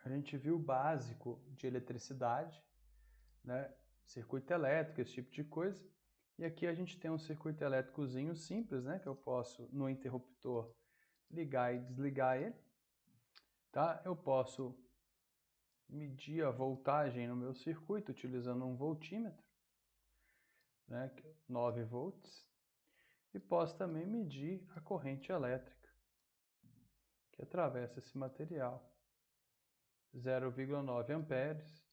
a gente viu o básico de eletricidade, né? Circuito elétrico, esse tipo de coisa. E aqui a gente tem um circuito elétricozinho simples, né? Que eu posso, no interruptor, ligar e desligar ele. Tá? Eu posso medir a voltagem no meu circuito utilizando um voltímetro, né? 9 volts. E posso também medir a corrente elétrica que atravessa esse material, 0,9 amperes.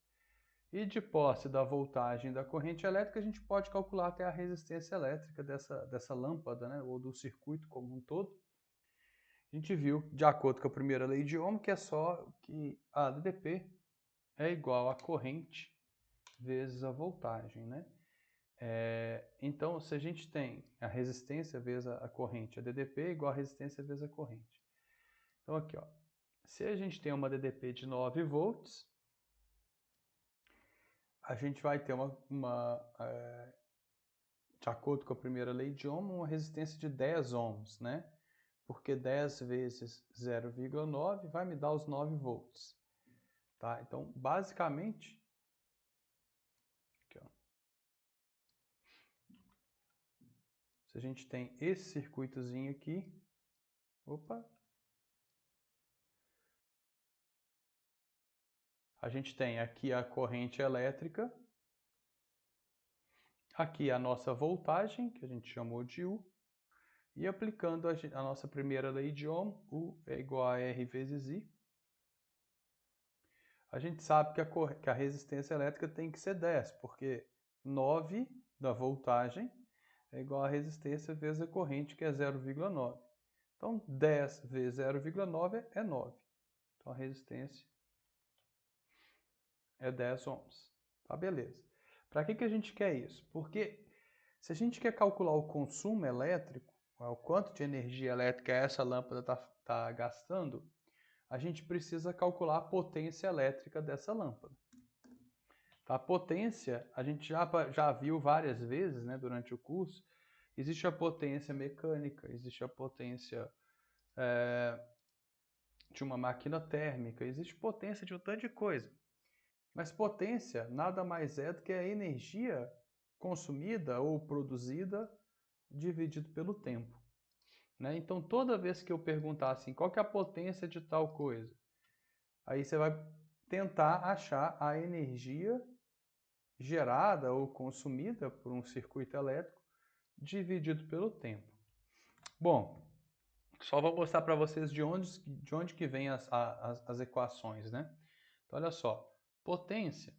E de posse da voltagem da corrente elétrica, a gente pode calcular até a resistência elétrica dessa lâmpada, né, ou do circuito como um todo. A gente viu, de acordo com a primeira lei de Ohm, que é só que a ADP é igual a corrente vezes a voltagem, né? Então, se a gente tem a resistência vezes a corrente, a DDP é igual a resistência vezes a corrente. Então, aqui, ó, se a gente tem uma DDP de 9 volts, a gente vai ter de acordo com a primeira lei de Ohm, uma resistência de 10 ohms, né? Porque 10 vezes 0,9 vai me dar os 9 volts. Tá? Então, basicamente, aqui, ó, se a gente tem esse circuitozinho aqui, opa, a gente tem aqui a corrente elétrica, aqui a nossa voltagem, que a gente chamou de U, e aplicando a nossa primeira lei de Ohm, U é igual a R vezes I, a gente sabe que a resistência elétrica tem que ser 10, porque 9 da voltagem é igual a resistência vezes a corrente, que é 0,9. Então, 10 vezes 0,9 é 9. Então, a resistência é 10 ohms. Tá, beleza. Para que a gente quer isso? Porque se a gente quer calcular o consumo elétrico, o quanto de energia elétrica essa lâmpada está gastando, a gente precisa calcular a potência elétrica dessa lâmpada. A potência, a gente já viu várias vezes, né, durante o curso, existe a potência mecânica, existe a potência de uma máquina térmica, existe potência de um tanto de coisa. Mas potência nada mais é do que a energia consumida ou produzida dividido pelo tempo. Né? Então, toda vez que eu perguntar assim, qual que é a potência de tal coisa, aí você vai tentar achar a energia gerada ou consumida por um circuito elétrico dividido pelo tempo. Bom, só vou mostrar para vocês de onde que vêm as equações, né? Então, olha só, potência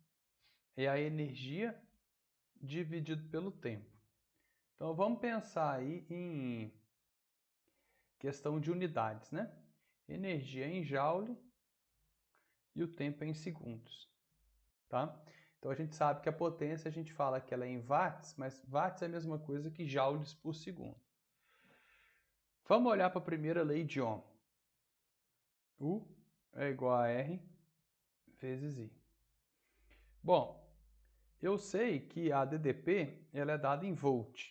é a energia dividido pelo tempo. Então, vamos pensar aí em questão de unidades, né? Energia em joule e o tempo é em segundos, tá? Então, a gente sabe que a potência, a gente fala que ela é em watts, mas watts é a mesma coisa que joules por segundo. Vamos olhar para a primeira lei de Ohm. U é igual a R vezes I. Bom, eu sei que a DDP ela é dada em volt.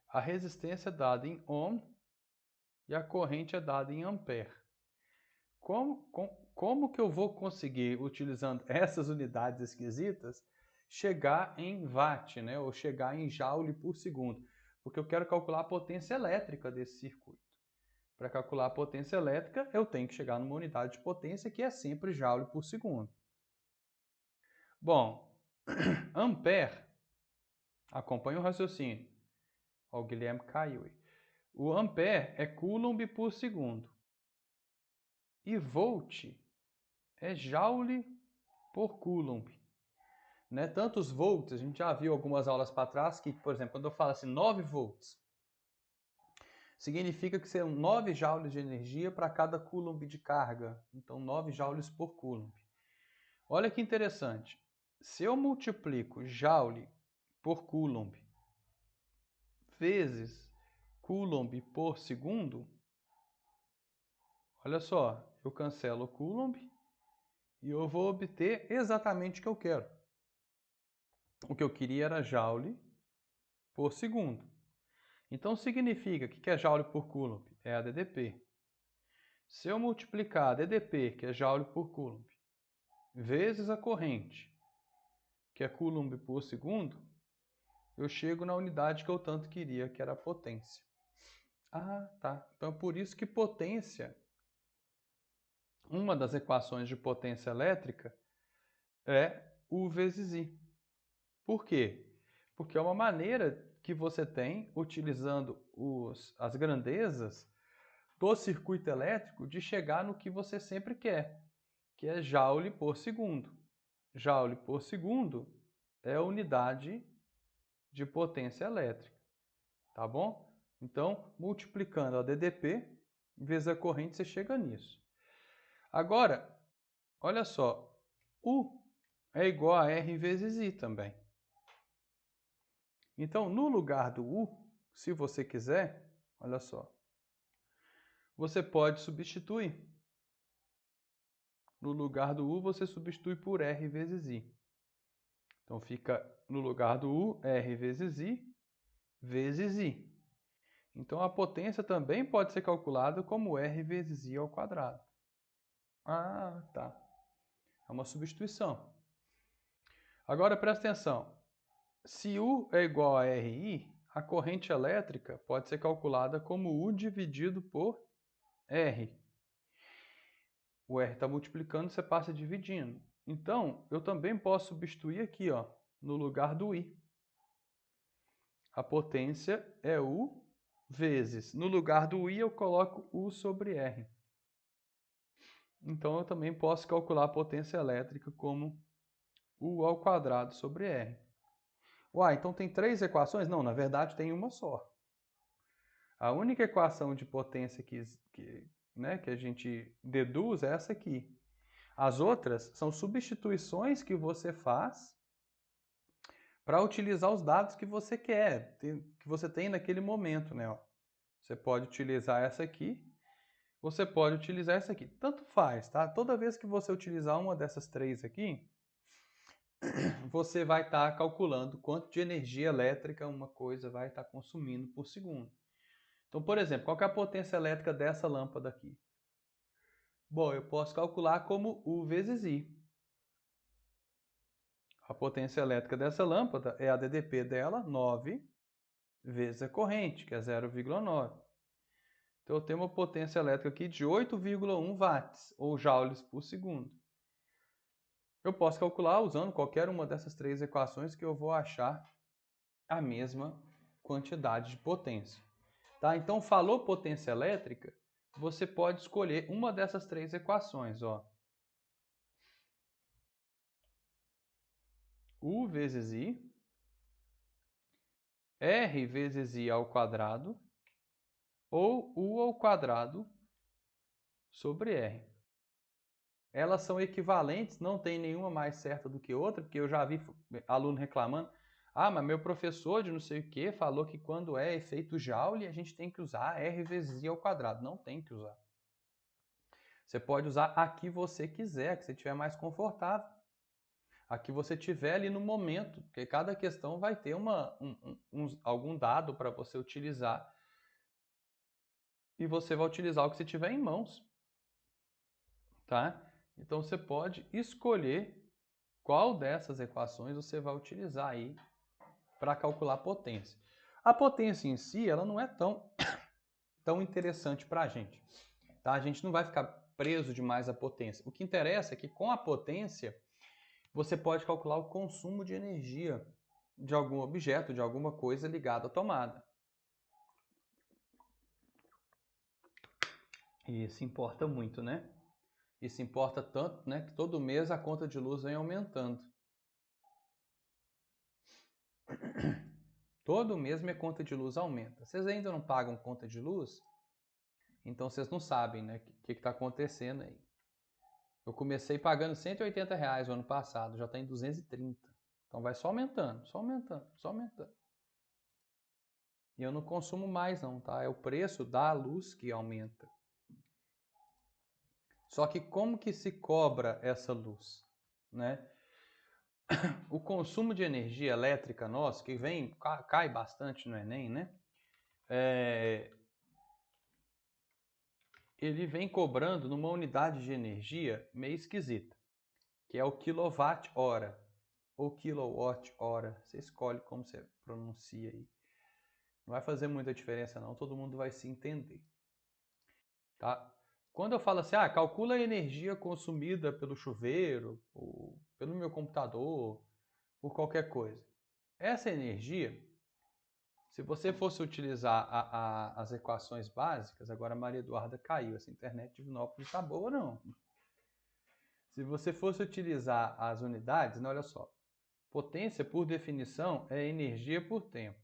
A resistência é dada em ohm e a corrente é dada em ampere. Como que eu vou conseguir, utilizando essas unidades esquisitas, chegar em watt, né? Ou chegar em joule por segundo? Porque eu quero calcular a potência elétrica desse circuito. Para calcular a potência elétrica, eu tenho que chegar numa unidade de potência que é sempre joule por segundo. Bom, ampere, acompanha o raciocínio. Ó, o Guilherme caiu aí. O ampere é coulomb por segundo. E volt é joule por coulomb. Né? Tantos volts, a gente já viu algumas aulas para trás que, por exemplo, quando eu falo assim 9 volts, significa que são 9 joules de energia para cada coulomb de carga. Então, 9 joules por coulomb. Olha que interessante. Se eu multiplico joule por coulomb vezes coulomb por segundo, olha só, eu cancelo coulomb e eu vou obter exatamente o que eu quero. O que eu queria era joule por segundo. Então significa que é joule por coulomb? É a DDP. Se eu multiplicar DDP, que é Joule por Coulomb, vezes a corrente, que é Coulomb por segundo, eu chego na unidade que eu tanto queria, que era a potência. Ah, tá. Então é por isso que potência, uma das equações de potência elétrica é U vezes I. Por quê? Porque é uma maneira que você tem, utilizando as grandezas do circuito elétrico, de chegar no que você sempre quer, que é Joule por segundo. Joule por segundo é a unidade de potência elétrica, tá bom? Então, multiplicando a DDP vezes a corrente, você chega nisso. Agora, olha só, U é igual a R vezes I também. Então, no lugar do U, se você quiser, olha só, você pode substituir. No lugar do U, você substitui por R vezes I. Então, fica no lugar do U, R vezes I, vezes I. Então, a potência também pode ser calculada como R vezes I ao quadrado. Ah, tá. É uma substituição. Agora, presta atenção. Se U é igual a RI, a corrente elétrica pode ser calculada como U dividido por R. O R está multiplicando, você passa dividindo. Então, eu também posso substituir aqui, ó, no lugar do I. A potência é U vezes. No lugar do I, eu coloco U sobre R. Então, eu também posso calcular a potência elétrica como U ao quadrado sobre R. Uai, então tem 3 equações? Não, na verdade tem uma só. A única equação de potência que a gente deduz é essa aqui. As outras são substituições que você faz para utilizar os dados que você quer, que você tem naquele momento, né? Você pode utilizar essa aqui, você pode utilizar essa aqui. Tanto faz, tá? Toda vez que você utilizar uma dessas 3 aqui, você vai estar calculando quanto de energia elétrica uma coisa vai estar consumindo por segundo. Então, por exemplo, qual que é a potência elétrica dessa lâmpada aqui? Bom, eu posso calcular como U vezes I. A potência elétrica dessa lâmpada é a DDP dela, 9, vezes a corrente, que é 0,9. Então, eu tenho uma potência elétrica aqui de 8,1 watts, ou joules por segundo. Eu posso calcular usando qualquer uma dessas 3 equações que eu vou achar a mesma quantidade de potência. Tá? Então, falou potência elétrica, você pode escolher uma dessas 3 equações. Ó. U vezes I, R vezes I ao quadrado, ou U ao quadrado sobre R. Elas são equivalentes, não tem nenhuma mais certa do que outra, porque eu já vi aluno reclamando, mas meu professor de não sei o que falou que quando é efeito Joule a gente tem que usar R vezes I ao quadrado. Não tem que usar. Você pode usar a que você quiser, que você estiver mais confortável. A que você tiver ali no momento, porque cada questão vai ter algum dado para você utilizar e você vai utilizar o que você tiver em mãos. Tá? Então você pode escolher qual dessas equações você vai utilizar aí para calcular a potência. A potência em si, ela não é tão interessante para a gente. Tá? A gente não vai ficar preso demais à potência. O que interessa é que com a potência, você pode calcular o consumo de energia de algum objeto, de alguma coisa ligada à tomada. E isso importa muito, né? Isso importa tanto, né, que todo mês a conta de luz vem aumentando. Todo mês minha conta de luz aumenta. Vocês ainda não pagam conta de luz? Então vocês não sabem, né, o que está acontecendo aí. Eu comecei pagando R$180 no ano passado, já está em 230. Então vai só aumentando, só aumentando, só aumentando. E eu não consumo mais não, tá? É o preço da luz que aumenta. Só que como que se cobra essa luz, né? O consumo de energia elétrica nosso, que cai bastante no Enem, né? ele vem cobrando numa unidade de energia meio esquisita, que é o quilowatt-hora ou kilowatt-hora. Você escolhe como você pronuncia aí. Não vai fazer muita diferença não, todo mundo vai se entender. Tá? Quando eu falo assim, calcula a energia consumida pelo chuveiro, ou pelo meu computador, por qualquer coisa. Essa energia, se você fosse utilizar as equações básicas, agora a Maria Eduarda caiu, essa internet de Vinópolis tá boa não. Se você fosse utilizar as unidades, olha só, potência por definição é energia por tempo.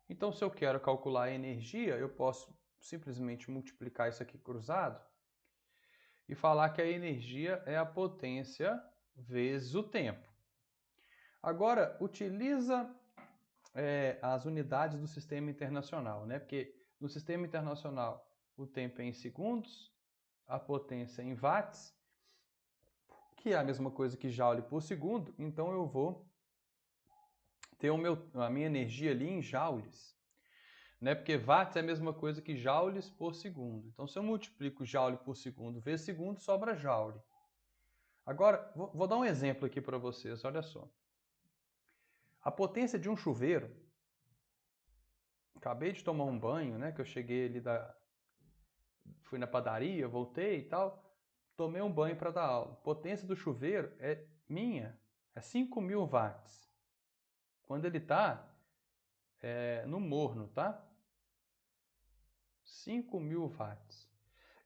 Então se eu quero calcular a energia, eu posso simplesmente multiplicar isso aqui cruzado e falar que a energia é a potência vezes o tempo. Agora, utiliza as unidades do sistema internacional, né? Porque no sistema internacional o tempo é em segundos, a potência é em watts, que é a mesma coisa que joule por segundo, então eu vou ter a minha energia ali em joules, né? Porque watts é a mesma coisa que joules por segundo. Então, se eu multiplico joule por segundo vezes segundo, sobra joule. Agora, vou dar um exemplo aqui para vocês, olha só. A potência de um chuveiro, acabei de tomar um banho, né? Que eu cheguei ali fui na padaria, voltei e tal, tomei um banho para dar aula. A potência do chuveiro é 5.000 watts. Quando ele está no morno, tá? 5.000 watts.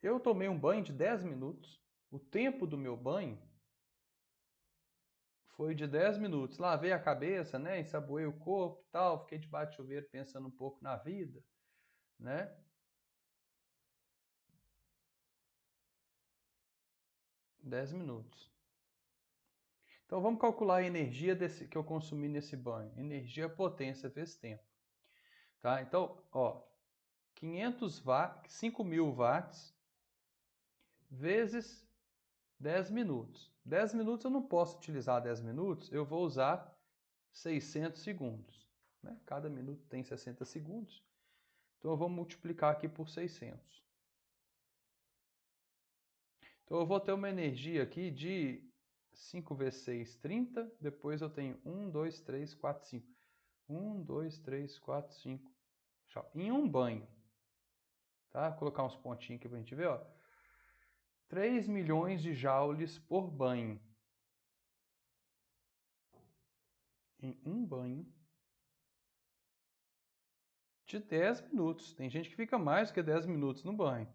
Eu tomei um banho de 10 minutos. O tempo do meu banho foi de 10 minutos. Lavei a cabeça, né? Ensaboei o corpo e tal. Fiquei debaixo do chuveiro pensando um pouco na vida, né? 10 minutos. Então vamos calcular a energia que eu consumi nesse banho. Energia potência vezes tempo. Tá? Então, 5.000 watts vezes 10 minutos. 10 minutos eu não posso utilizar 10 minutos, eu vou usar 600 segundos. Né? Cada minuto tem 60 segundos. Então eu vou multiplicar aqui por 600. Então eu vou ter uma energia aqui de 5 vezes 6, 30. Depois eu tenho 1, 2, 3, 4, 5. 1, 2, 3, 4, 5. Em um banho. Tá? Vou colocar uns pontinhos aqui para a gente ver. 3 milhões de joules por banho. Em um banho de 10 minutos. Tem gente que fica mais do que 10 minutos no banho.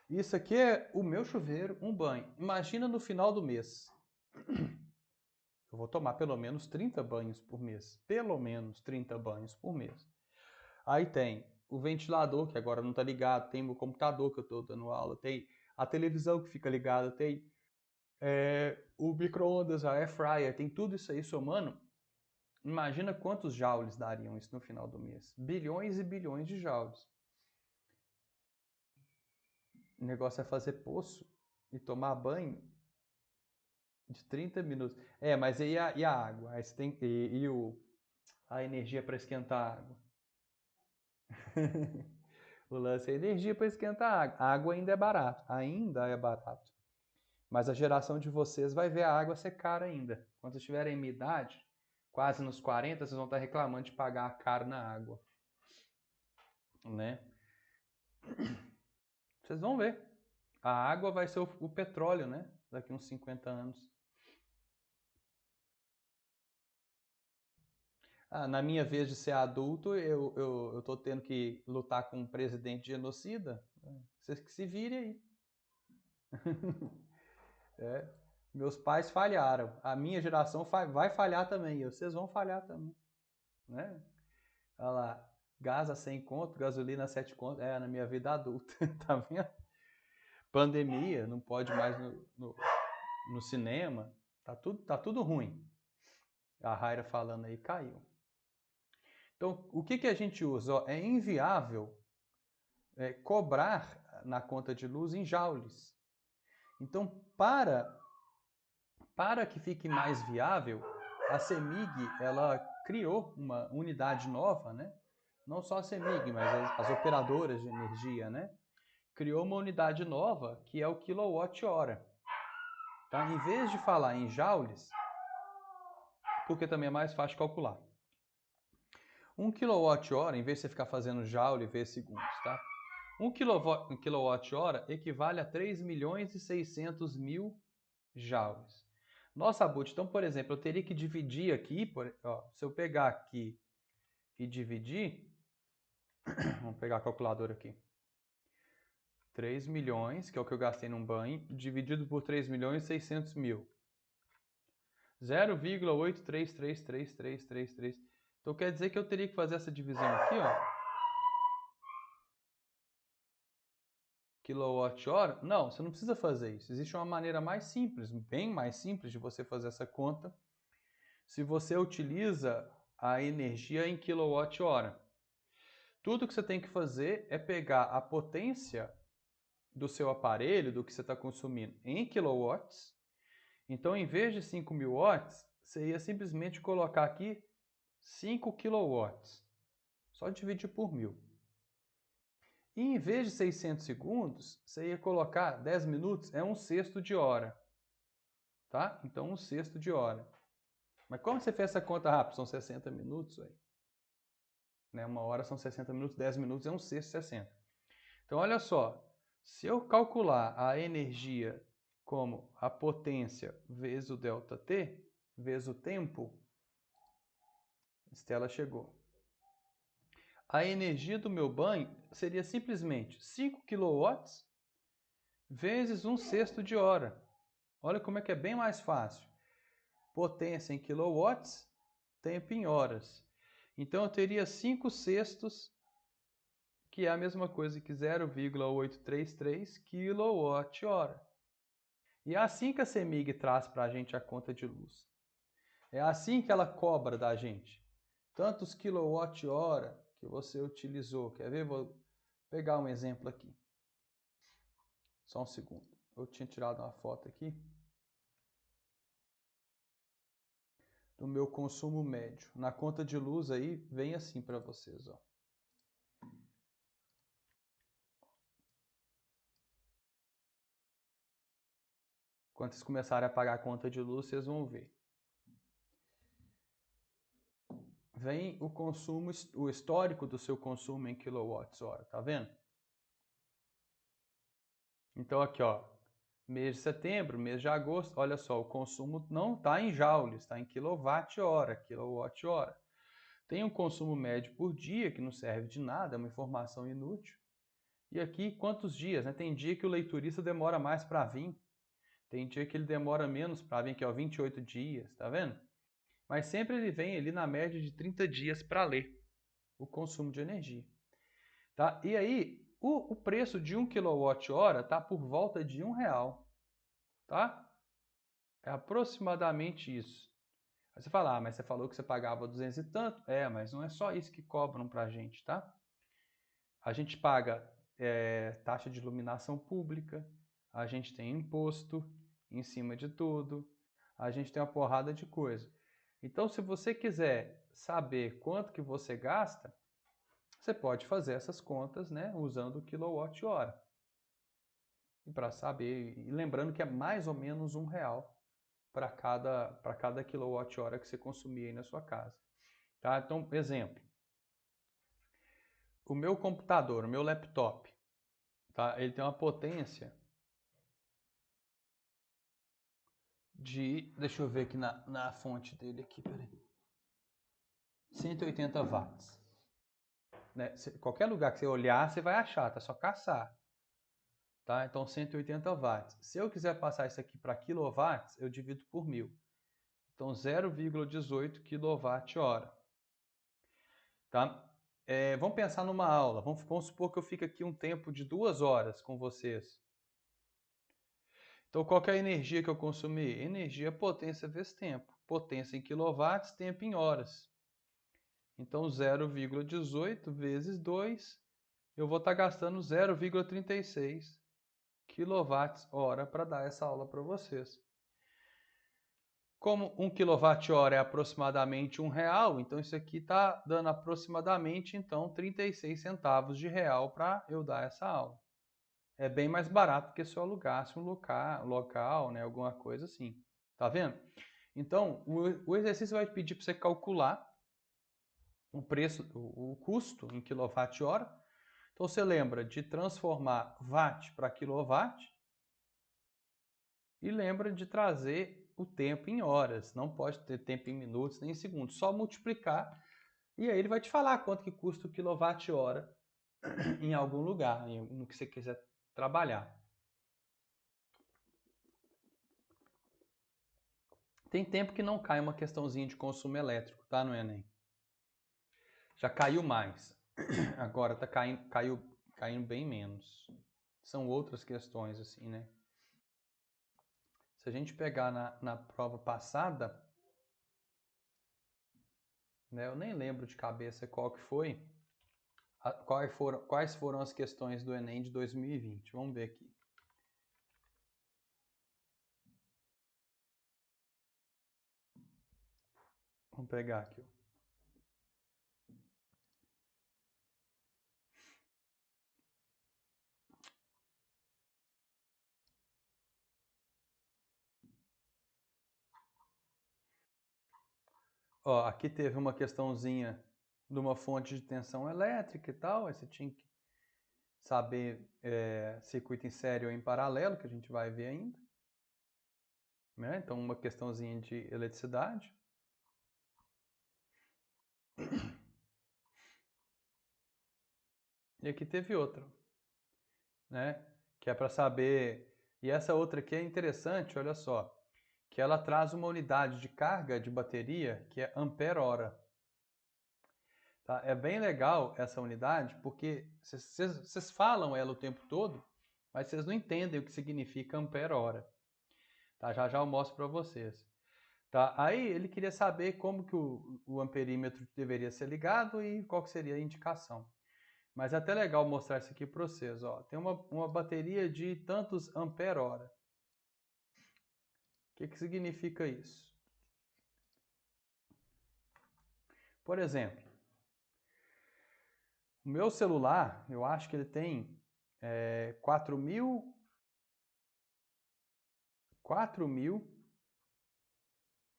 Isso aqui é o meu chuveiro, um banho. Imagina no final do mês. Eu vou tomar pelo menos 30 banhos por mês. Pelo menos 30 banhos por mês. Aí tem o ventilador, que agora não está ligado, tem o computador que eu estou dando aula, tem a televisão que fica ligada, tem o micro-ondas, a air fryer, tem tudo isso aí somando. Imagina quantos joules dariam isso no final do mês. Bilhões e bilhões de joules. O negócio é fazer poço e tomar banho de 30 minutos. Mas e a água? Aí você tem, a energia para esquentar a água. O lance é energia para esquentar a água. A água ainda é barato. Ainda é barato. Mas a geração de vocês vai ver a água ser cara ainda. Quando vocês tiverem minha idade, quase nos 40, vocês vão estar reclamando de pagar caro na água. Né? Vocês vão ver. A água vai ser o petróleo, né? Daqui uns 50 anos. Na minha vez de ser adulto, eu tô tendo que lutar com um presidente genocida. Vocês que se virem aí. Meus pais falharam. A minha geração vai falhar também. Vocês vão falhar também. Né? Olha lá. Gás a 100 conto, gasolina a 7 conto. Na minha vida adulta. Tá vendo? Pandemia, não pode mais no cinema. Tá tudo ruim. A Raira falando aí caiu. Então, o que a gente usa? É inviável cobrar na conta de luz em joules. Então, para que fique mais viável, a CEMIG ela criou uma unidade nova, né? não só a CEMIG, mas as operadoras de energia, né? Criou uma unidade nova que é o quilowatt-hora. Tá? Em vez de falar em joules, porque também é mais fácil de calcular. 1 kWh, em vez de você ficar fazendo joule vezes segundos, tá? 1 kWh equivale a 3.600.000 joules. Nossa, Abut, então, por exemplo, eu teria que dividir aqui, se eu pegar aqui e dividir, vamos pegar a calculadora aqui. 3 milhões, que é o que eu gastei num banho, dividido por 3.600.000. 0,833333. Então quer dizer que eu teria que fazer essa divisão aqui, ó. Quilowatt-hora? Não, você não precisa fazer isso. Existe uma maneira mais simples, bem mais simples de você fazer essa conta, se você utiliza a energia em quilowatt-hora. Tudo que você tem que fazer é pegar a potência do seu aparelho, do que você está consumindo, em quilowatts. Então, em vez de 5.000 watts, você ia simplesmente colocar aqui 5 quilowatts. Só dividir por 1.000. E em vez de 600 segundos, você ia colocar 10 minutos, é 1/6 de hora. Tá? Então, 1/6 de hora. Mas como você fez essa conta rápida? São 60 minutos. Aí. Né? 1 hora são 60 minutos, 10 minutos é 1/6 de 60. Então, olha só. Se eu calcular a energia como a potência vezes o ΔT, vezes o tempo, Estela chegou. A energia do meu banho seria simplesmente 5 kW vezes 1/6 de hora. Olha como é que é bem mais fácil. Potência em quilowatts, tempo em horas. Então eu teria 5/6, que é a mesma coisa que 0,833 kWh. E é assim que a CEMIG traz para a gente a conta de luz. É assim que ela cobra da gente. Tantos quilowatt-hora que você utilizou. Quer ver? Vou pegar um exemplo aqui. Só um segundo. Eu tinha tirado uma foto aqui do meu consumo médio. Na conta de luz aí, vem assim para vocês, ó. Quando vocês começarem a pagar a conta de luz, vocês vão ver. Vem o consumo, o histórico do seu consumo em quilowatts-hora, tá vendo? Então aqui, ó, mês de setembro, mês de agosto, olha só, o consumo não está em joules, está em quilowatt-hora, quilowatt-hora. Tem um consumo médio por dia, que não serve de nada, é uma informação inútil. E aqui, quantos dias, né? Tem dia que o leiturista demora mais para vir, tem dia que ele demora menos para vir, que é 28 dias, tá vendo? Mas sempre ele vem ali na média de 30 dias para ler o consumo de energia. Tá? E aí, o preço de 1 kWh está por volta de R$1. Tá? É aproximadamente isso. Aí você fala, mas você falou que você pagava 200 e tanto. É, mas não é só isso que cobram para a gente, tá? A gente paga taxa de iluminação pública, a gente tem imposto em cima de tudo, a gente tem uma porrada de coisa. Então, se você quiser saber quanto que você gasta, você pode fazer essas contas, né, usando o quilowatt-hora. E para saber, e lembrando que é mais ou menos R$1 para cada quilowatt-hora que você consumir aí na sua casa. Tá? Então, exemplo. O meu computador, o meu laptop, tá? Ele tem uma potência de... Deixa eu ver aqui na fonte dele aqui, peraí. 180 watts. Né? Qualquer lugar que você olhar, você vai achar, tá? Só caçar. Tá? Então, 180 watts. Se eu quiser passar isso aqui para quilowatts, eu divido por 1.000. Então, 0,18 kWh. Tá? Vamos pensar numa aula. Vamos supor que eu fico aqui um tempo de 2 horas com vocês. Então, qual que é a energia que eu consumi? Energia potência vezes tempo. Potência em quilowatts, tempo em horas. Então, 0,18 vezes 2, eu vou estar gastando 0,36 kWh para dar essa aula para vocês. Como 1 kWh é aproximadamente R$1, então isso aqui está dando aproximadamente então 36 centavos de real para eu dar essa aula. É bem mais barato que se eu alugasse um local, né, alguma coisa assim. Tá vendo? Então, o exercício vai pedir para você calcular o preço, o custo em quilowatt-hora. Então, você lembra de transformar watt para quilowatt e lembra de trazer o tempo em horas. Não pode ter tempo em minutos nem em segundos. Só multiplicar e aí ele vai te falar quanto que custa o quilowatt-hora em algum lugar, no que você quiser trabalhar. Tem tempo que não cai uma questãozinha de consumo elétrico, tá, no Enem? Já caiu mais. Agora tá caindo bem menos. São outras questões, assim, né? Se a gente pegar na prova passada, né, eu nem lembro de cabeça qual que foi, quais foram as questões do Enem de 2020. Vamos ver aqui. Vamos pegar aqui. Ó, aqui teve uma questãozinha de uma fonte de tensão elétrica e tal, aí você tinha que saber circuito em série ou em paralelo, que a gente vai ver ainda. Né? Então, uma questãozinha de eletricidade. E aqui teve outra, né? Que é para saber. E essa outra aqui é interessante, olha só, que ela traz uma unidade de carga de bateria que é ampere-hora. Tá? É bem legal essa unidade porque vocês falam ela o tempo todo, mas vocês não entendem o que significa ampere-hora. Tá? Já já eu mostro para vocês. Tá? Aí ele queria saber como que o amperímetro deveria ser ligado e qual que seria a indicação. Mas é até legal mostrar isso aqui para vocês. Ó. Tem uma bateria de tantos ampere-hora. O que significa isso? Por exemplo, o meu celular, eu acho que ele tem 4.000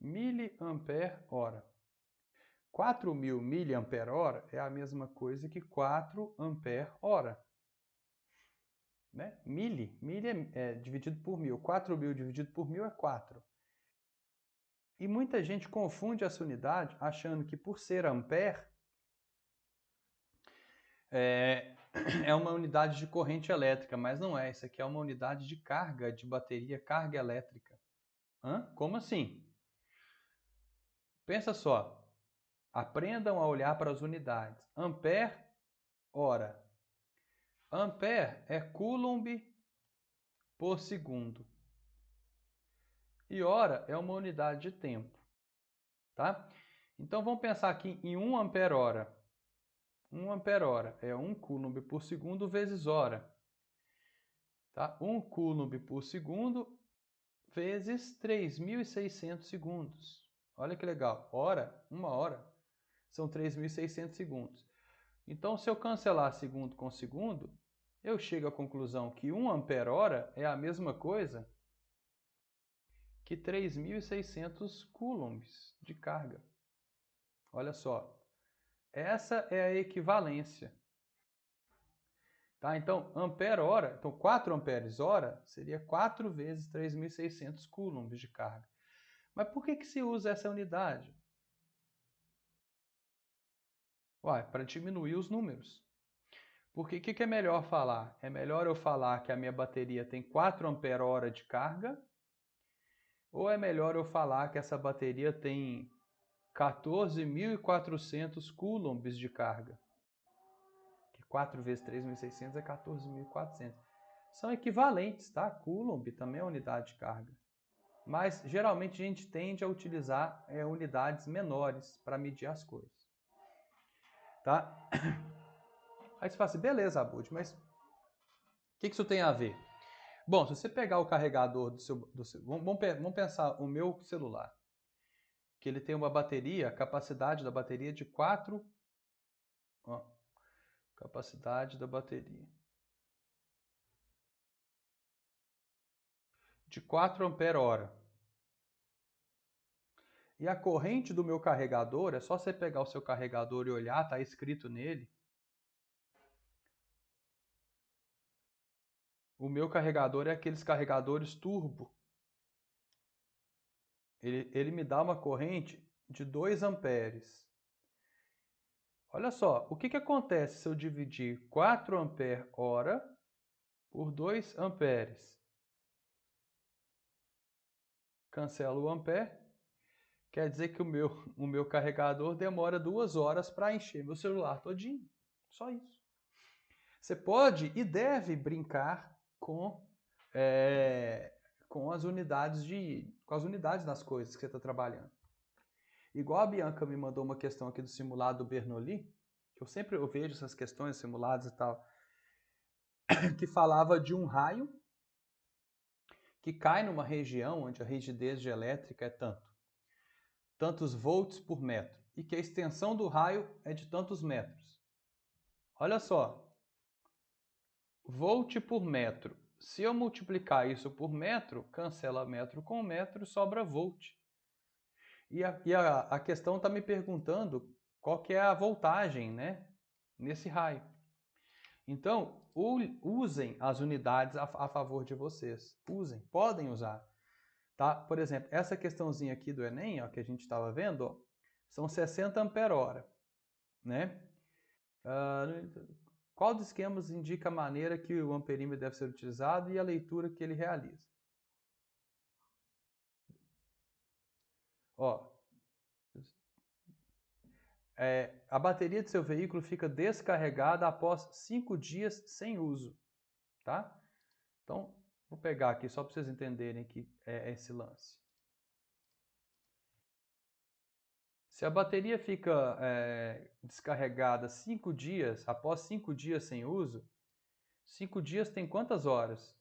miliampere-hora. 4.000 miliampere-hora é a mesma coisa que 4 ampere-hora. Né? Mili é dividido por 1.000. 4.000 dividido por 1.000 é 4. E muita gente confunde essa unidade achando que por ser ampere é uma unidade de corrente elétrica, mas não é. Isso aqui é uma unidade de carga de bateria, carga elétrica. Hã? Como assim? Pensa só. Aprendam a olhar para as unidades. Ampere, hora. Ampere é coulomb por segundo. E hora é uma unidade de tempo. Tá? Então vamos pensar aqui em 1 ampere-hora. 1 ampere-hora é 1 coulomb por segundo vezes hora. Tá? 1 coulomb por segundo vezes 3.600 segundos. Olha que legal. Uma hora, são 3.600 segundos. Então, se eu cancelar segundo com segundo, eu chego à conclusão que 1 ampere-hora é a mesma coisa que 3.600 coulombs de carga. Olha só. Essa é a equivalência. Tá? Então, ampere-hora, então 4 amperes-hora seria 4 vezes 3.600 coulombs de carga. Mas por que se usa essa unidade? Uai, para diminuir os números. Porque o que é melhor falar? É melhor eu falar que a minha bateria tem 4 ampere-hora de carga? Ou é melhor eu falar que essa bateria tem 14.400 coulombs de carga? Que 4 vezes 3.600 é 14.400. São equivalentes, tá? Coulomb também é unidade de carga. Mas geralmente a gente tende a utilizar unidades menores para medir as coisas. Tá? Aí você fala assim, beleza, Abud, mas o que isso tem a ver? Bom, se você pegar o carregador do seu vamos pensar o meu celular. que ele tem uma bateria, a capacidade da bateria de 4... Ó, capacidade da bateria de 4 ampere-hora. E a corrente do meu carregador, é só você pegar o seu carregador e olhar, está escrito nele. O meu carregador é aqueles carregadores turbo. Ele me dá uma corrente de 2 amperes. Olha só, o que acontece se eu dividir 4 ampere-hora por 2 amperes? Cancelo o ampere. Quer dizer que o meu carregador demora 2 horas para encher meu celular todinho. Só isso. Você pode e deve brincar com as unidades das coisas que você está trabalhando. Igual a Bianca me mandou uma questão aqui do simulado do Bernoulli, que eu vejo essas questões simuladas e tal, que falava de um raio que cai numa região onde a rigidez elétrica é tantos volts por metro, e que a extensão do raio é de tantos metros. Olha só, volt por metro. Se eu multiplicar isso por metro, cancela metro com metro, sobra volt. E a questão está me perguntando qual que é a voltagem, né, nesse raio. Então, usem as unidades a favor de vocês. Usem, podem usar. Tá? Por exemplo, essa questãozinha aqui do Enem, ó, que a gente estava vendo, ó, são 60 ampere-hora. Né? Qual dos esquemas indica a maneira que o amperímetro deve ser utilizado e a leitura que ele realiza? Ó, a bateria do seu veículo fica descarregada após 5 dias sem uso. Tá? Então, vou pegar aqui só para vocês entenderem que é esse lance. Se a bateria fica descarregada 5 dias, após 5 dias sem uso, 5 dias tem quantas horas?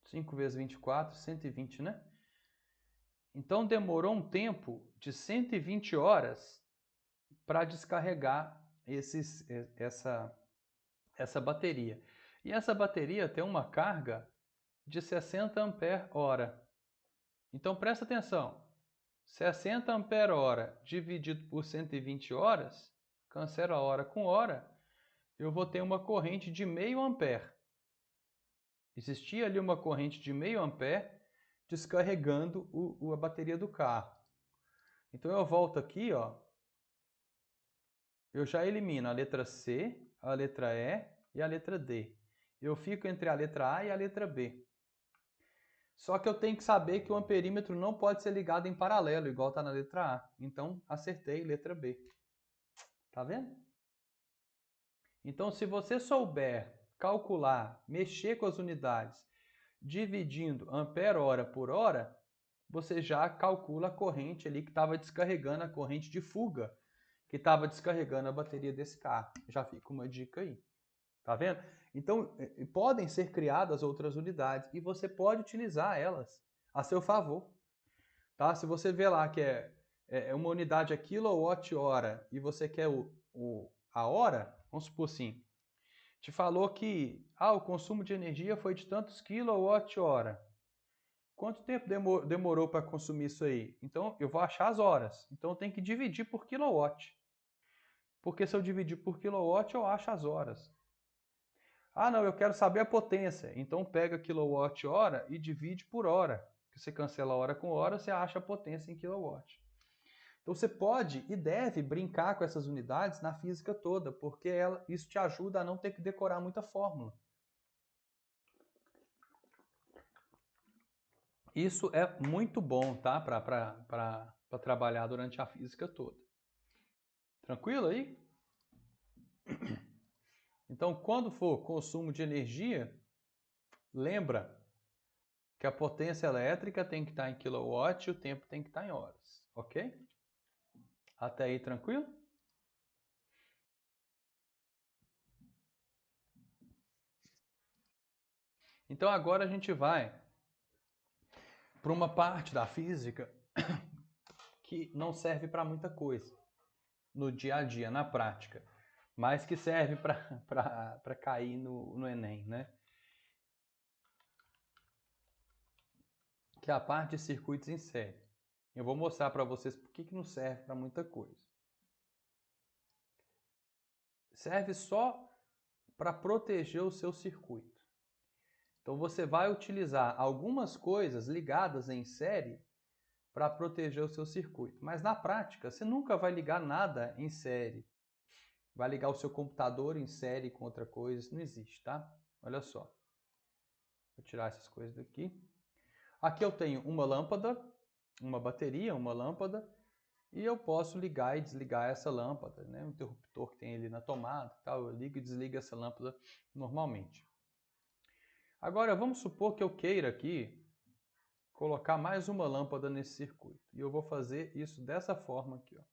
Cinco vezes 24, 120, né? Então demorou um tempo de 120 horas para descarregar essa bateria. E essa bateria tem uma carga de 60 ampere-hora. Então presta atenção. 60 ampere-hora dividido por 120 horas, cancela a hora com hora, eu vou ter uma corrente de meio ampere. Existia ali uma corrente de meio ampere descarregando a bateria do carro. Então eu volto aqui, ó, eu já elimino a letra C, a letra E e a letra D. Eu fico entre a letra A e a letra B. Só que eu tenho que saber que o amperímetro não pode ser ligado em paralelo, igual está na letra A. Então, acertei letra B. Tá vendo? Então, se você souber calcular, mexer com as unidades, dividindo ampere-hora por hora, você já calcula a corrente ali que estava descarregando, a corrente de fuga, que estava descarregando a bateria desse carro. Já fica uma dica aí. Tá vendo? Então, podem ser criadas outras unidades e você pode utilizar elas a seu favor. Tá? Se você vê lá que é uma unidade a quilowatt-hora e você quer a hora, vamos supor assim, te falou que o consumo de energia foi de tantos quilowatt-hora. Quanto tempo demorou para consumir isso aí? Então, eu vou achar as horas. Então, eu tenho que dividir por quilowatt. Porque se eu dividir por quilowatt, eu acho as horas. Não, eu quero saber a potência. Então, pega quilowatt-hora e divide por hora. Você cancela hora com hora, você acha a potência em quilowatt. Então, você pode e deve brincar com essas unidades na física toda, porque isso te ajuda a não ter que decorar muita fórmula. Isso é muito bom, tá? Para trabalhar durante a física toda. Tranquilo aí? Então, quando for consumo de energia, lembra que a potência elétrica tem que estar em quilowatt e o tempo tem que estar em horas, ok? Até aí, tranquilo? Então agora a gente vai para uma parte da física que não serve para muita coisa no dia a dia, na prática, mas que serve para cair no Enem, né? Que é a parte de circuitos em série. Eu vou mostrar para vocês por que não serve para muita coisa. Serve só para proteger o seu circuito. Então você vai utilizar algumas coisas ligadas em série para proteger o seu circuito. Mas na prática, você nunca vai ligar nada em série. Vai ligar o seu computador em série com outra coisa, isso não existe, tá? Olha só. Vou tirar essas coisas daqui. Aqui eu tenho uma lâmpada, uma bateria, uma lâmpada, e eu posso ligar e desligar essa lâmpada, né? O interruptor que tem ali na tomada, tal, eu ligo e desligo essa lâmpada normalmente. Agora vamos supor que eu queira aqui colocar mais uma lâmpada nesse circuito. E eu vou fazer isso dessa forma aqui, ó.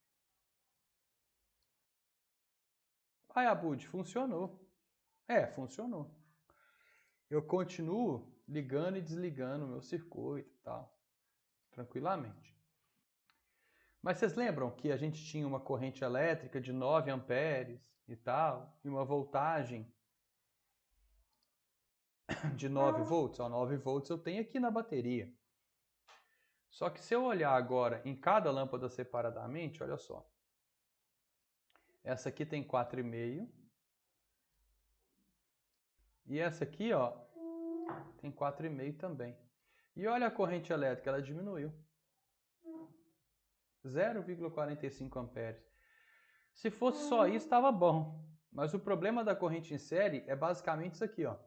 Ai, Abud, funcionou. Funcionou. Eu continuo ligando e desligando o meu circuito e tal, tranquilamente. Mas vocês lembram que a gente tinha uma corrente elétrica de 9 amperes e tal, e uma voltagem de 9 volts? 9 volts eu tenho aqui na bateria. Só que se eu olhar agora em cada lâmpada separadamente, olha só. Essa aqui tem 4,5. E essa aqui, ó, tem 4,5 também. E olha a corrente elétrica, ela diminuiu. 0,45 amperes. Se fosse só isso, estava bom. Mas o problema da corrente em série é basicamente isso aqui, ó.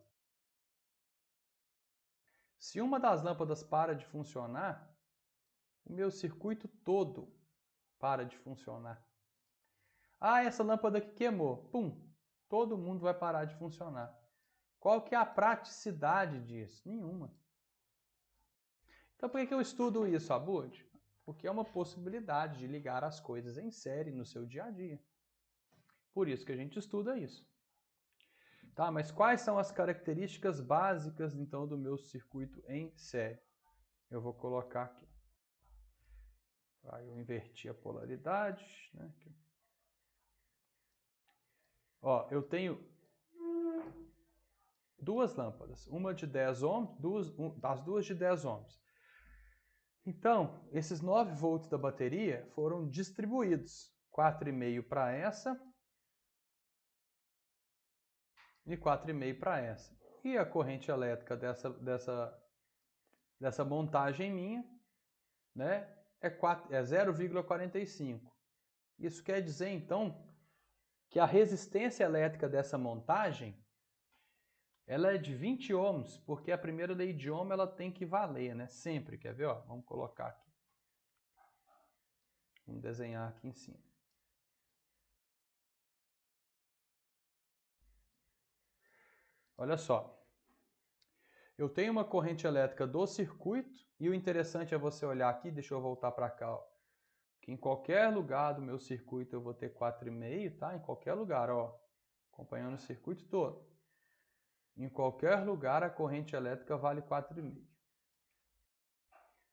Se uma das lâmpadas para de funcionar, o meu circuito todo para de funcionar. Ah, essa lâmpada aqui queimou. Pum! Todo mundo vai parar de funcionar. Qual que é a praticidade disso? Nenhuma. Então por que eu estudo isso, Abud? Porque é uma possibilidade de ligar as coisas em série no seu dia a dia. Por isso que a gente estuda isso. Tá, mas quais são as características básicas, então, do meu circuito em série? Eu vou colocar aqui. Aí eu inverti a polaridade, né? Ó, eu tenho duas lâmpadas, uma de 10 ohms, as duas de 10 ohms. Então, esses 9 volts da bateria foram distribuídos. 4,5 para essa e 4,5 para essa. E a corrente elétrica dessa montagem minha, né, é 0,45. Isso quer dizer, então, que a resistência elétrica dessa montagem ela é de 20 ohms, porque a primeira lei de Ohm ela tem que valer, né? Sempre, quer ver? Ó, vamos colocar aqui. Vamos desenhar aqui em cima. Olha só. Eu tenho uma corrente elétrica do circuito e o interessante é você olhar aqui, deixa eu voltar para cá, ó, que em qualquer lugar do meu circuito eu vou ter 4,5, tá? Em qualquer lugar, ó, acompanhando o circuito todo. Em qualquer lugar a corrente elétrica vale 4,5.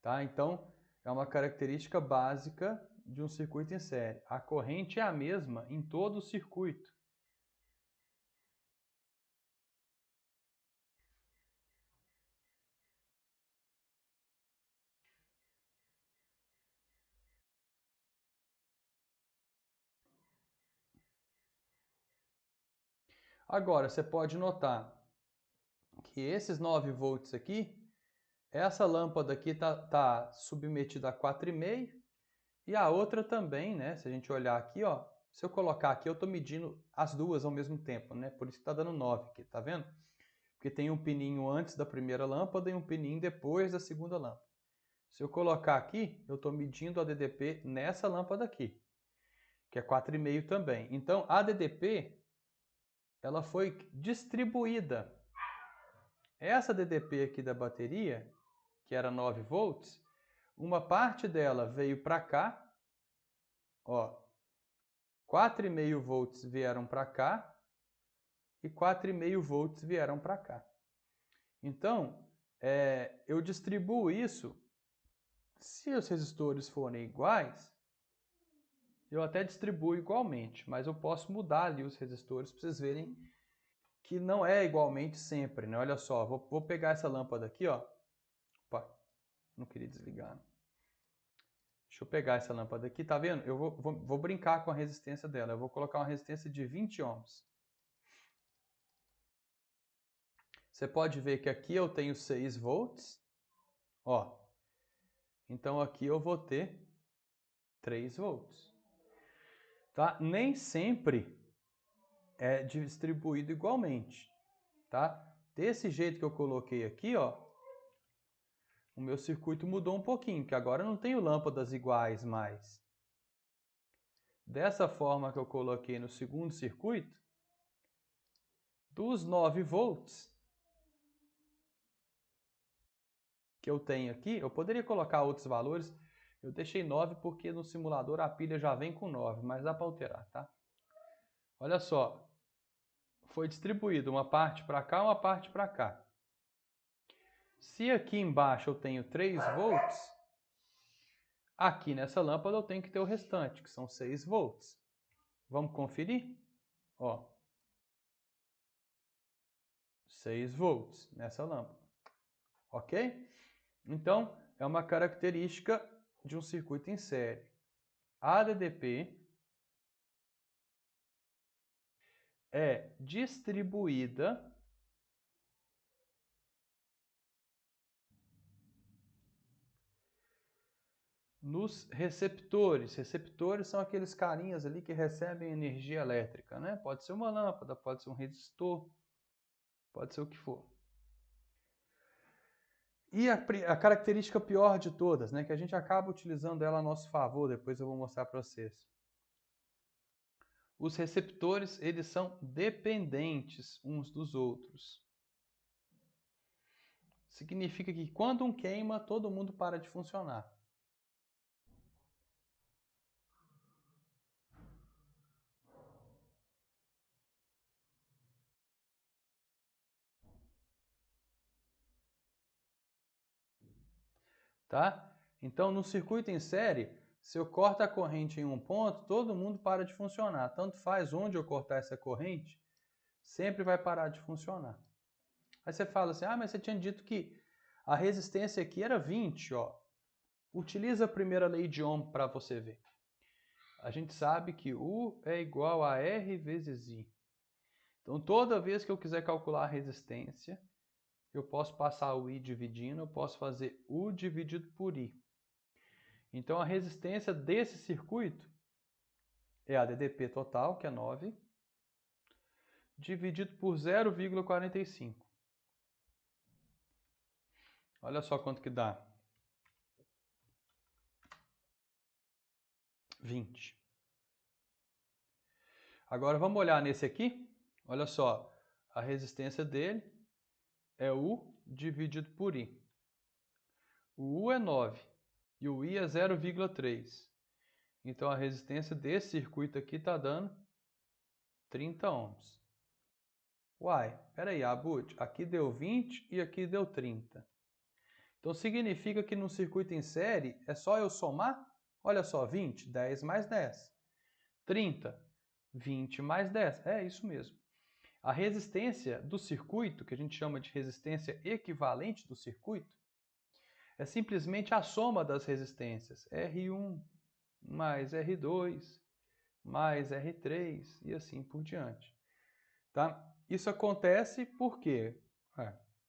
Tá? Então, é uma característica básica de um circuito em série. A corrente é a mesma em todo o circuito. Agora, você pode notar que esses 9 volts aqui, essa lâmpada aqui tá submetida a 4,5 e a outra também, né? Se a gente olhar aqui, ó, se eu colocar aqui, eu estou medindo as duas ao mesmo tempo, né? Por isso que está dando 9 aqui, tá vendo? Porque tem um pininho antes da primeira lâmpada e um pininho depois da segunda lâmpada. Se eu colocar aqui, eu estou medindo a DDP nessa lâmpada aqui, que é 4,5 também. Então, a DDP, ela foi distribuída. Essa DDP aqui da bateria, que era 9 volts, uma parte dela veio para cá, ó, 4,5 volts vieram para cá e 4,5 volts vieram para cá. Então, eu distribuo isso, se os resistores forem iguais, eu até distribuo igualmente, mas eu posso mudar ali os resistores para vocês verem que não é igualmente sempre, né? Olha só, vou pegar essa lâmpada aqui, ó. Opa, não queria desligar. Deixa eu pegar essa lâmpada aqui, tá vendo? Eu vou brincar com a resistência dela. Eu vou colocar uma resistência de 20 ohms. Você pode ver que aqui eu tenho 6 volts, ó. Então aqui eu vou ter 3 volts. Tá? Nem sempre é distribuído igualmente, tá? Desse jeito que eu coloquei aqui, ó, o meu circuito mudou um pouquinho, que agora eu não tenho lâmpadas iguais mais. Dessa forma que eu coloquei no segundo circuito, dos 9 volts que eu tenho aqui, eu poderia colocar outros valores, eu deixei 9 porque no simulador a pilha já vem com 9, mas dá para alterar, tá? Olha só, foi distribuído uma parte para cá, uma parte para cá. Se aqui embaixo eu tenho 3 volts, aqui nessa lâmpada eu tenho que ter o restante, que são 6 volts. Vamos conferir? Ó, 6 volts nessa lâmpada, ok? Então, é uma característica de um circuito em série. A ADDP é distribuída nos receptores. Receptores são aqueles carinhas ali que recebem energia elétrica, né? Pode ser uma lâmpada, pode ser um resistor, pode ser o que for. E a característica pior de todas, né, que a gente acaba utilizando ela a nosso favor, depois eu vou mostrar para vocês. Os receptores, eles são dependentes uns dos outros. Significa que quando um queima, todo mundo para de funcionar. Tá? Então, no circuito em série, se eu corto a corrente em um ponto, todo mundo para de funcionar. Tanto faz onde eu cortar essa corrente, sempre vai parar de funcionar. Aí você fala assim, mas você tinha dito que a resistência aqui era 20, ó. Utiliza a primeira lei de Ohm para você ver. A gente sabe que U é igual a R vezes I. Então, toda vez que eu quiser calcular a resistência, eu posso passar o I dividindo, eu posso fazer U dividido por I. Então, a resistência desse circuito é a DDP total, que é 9, dividido por 0,45. Olha só quanto que dá. 20. Agora, vamos olhar nesse aqui. Olha só, a resistência dele é U dividido por I. O U é 9 e o I é 0,3. Então, a resistência desse circuito aqui está dando 30 ohms. Uai, peraí, Abud, aqui deu 20 e aqui deu 30. Então, significa que no circuito em série é só eu somar? Olha só, 20, 10 mais 10. 30, 20 mais 10. É isso mesmo. A resistência do circuito, que a gente chama de resistência equivalente do circuito, é simplesmente a soma das resistências. R1 mais R2 mais R3 e assim por diante. Tá? Isso acontece por quê?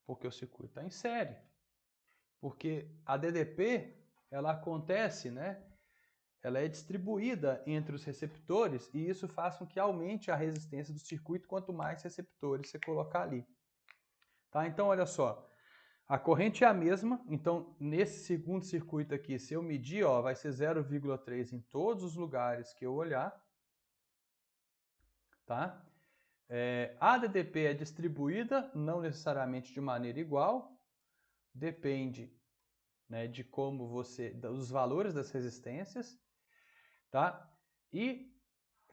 Porque o circuito está em série. Porque a DDP, ela acontece, né? Ela é distribuída entre os receptores e isso faz com que aumente a resistência do circuito quanto mais receptores você colocar ali. Tá? Então, olha só, a corrente é a mesma, então nesse segundo circuito aqui, se eu medir, ó, vai ser 0,3 em todos os lugares que eu olhar. Tá? A DDP é distribuída, não necessariamente de maneira igual, depende, né, de como dos valores das resistências, tá? E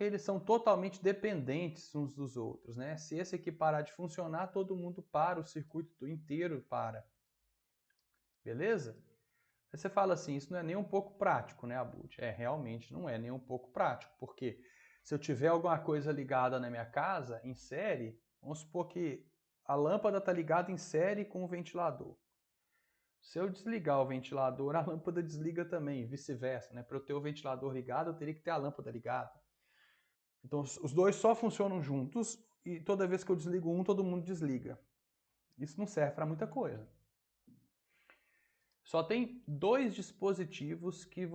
eles são totalmente dependentes uns dos outros, né? Se esse aqui parar de funcionar, todo mundo para, o circuito inteiro para. Beleza? Aí você fala assim, isso não é nem um pouco prático, né, Abud? Realmente não é nem um pouco prático, porque se eu tiver alguma coisa ligada na minha casa, em série, vamos supor que a lâmpada está ligada em série com o ventilador. Se eu desligar o ventilador, a lâmpada desliga também, vice-versa, né? Para eu ter o ventilador ligado, eu teria que ter a lâmpada ligada. Então, os dois só funcionam juntos e toda vez que eu desligo um, todo mundo desliga. Isso não serve para muita coisa. Só tem dois dispositivos que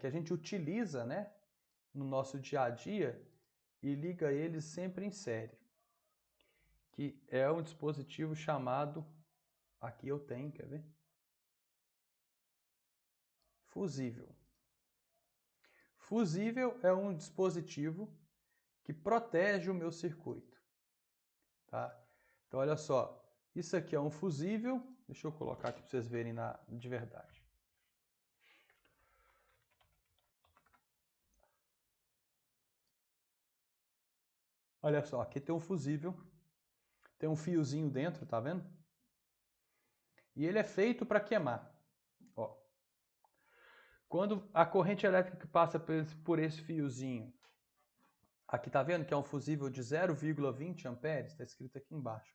que a gente utiliza, né, no nosso dia a dia e liga eles sempre em série. Que é um dispositivo chamado, aqui eu tenho, quer ver? Fusível. Fusível é um dispositivo que protege o meu circuito. Tá? Então, olha só, isso aqui é um fusível. Deixa eu colocar aqui para vocês verem de verdade. Olha só, aqui tem um fusível, tem um fiozinho dentro, tá vendo? E ele é feito para queimar. Ó. Quando a corrente elétrica que passa por esse fiozinho, aqui tá vendo que é um fusível de 0,20 amperes, está escrito aqui embaixo.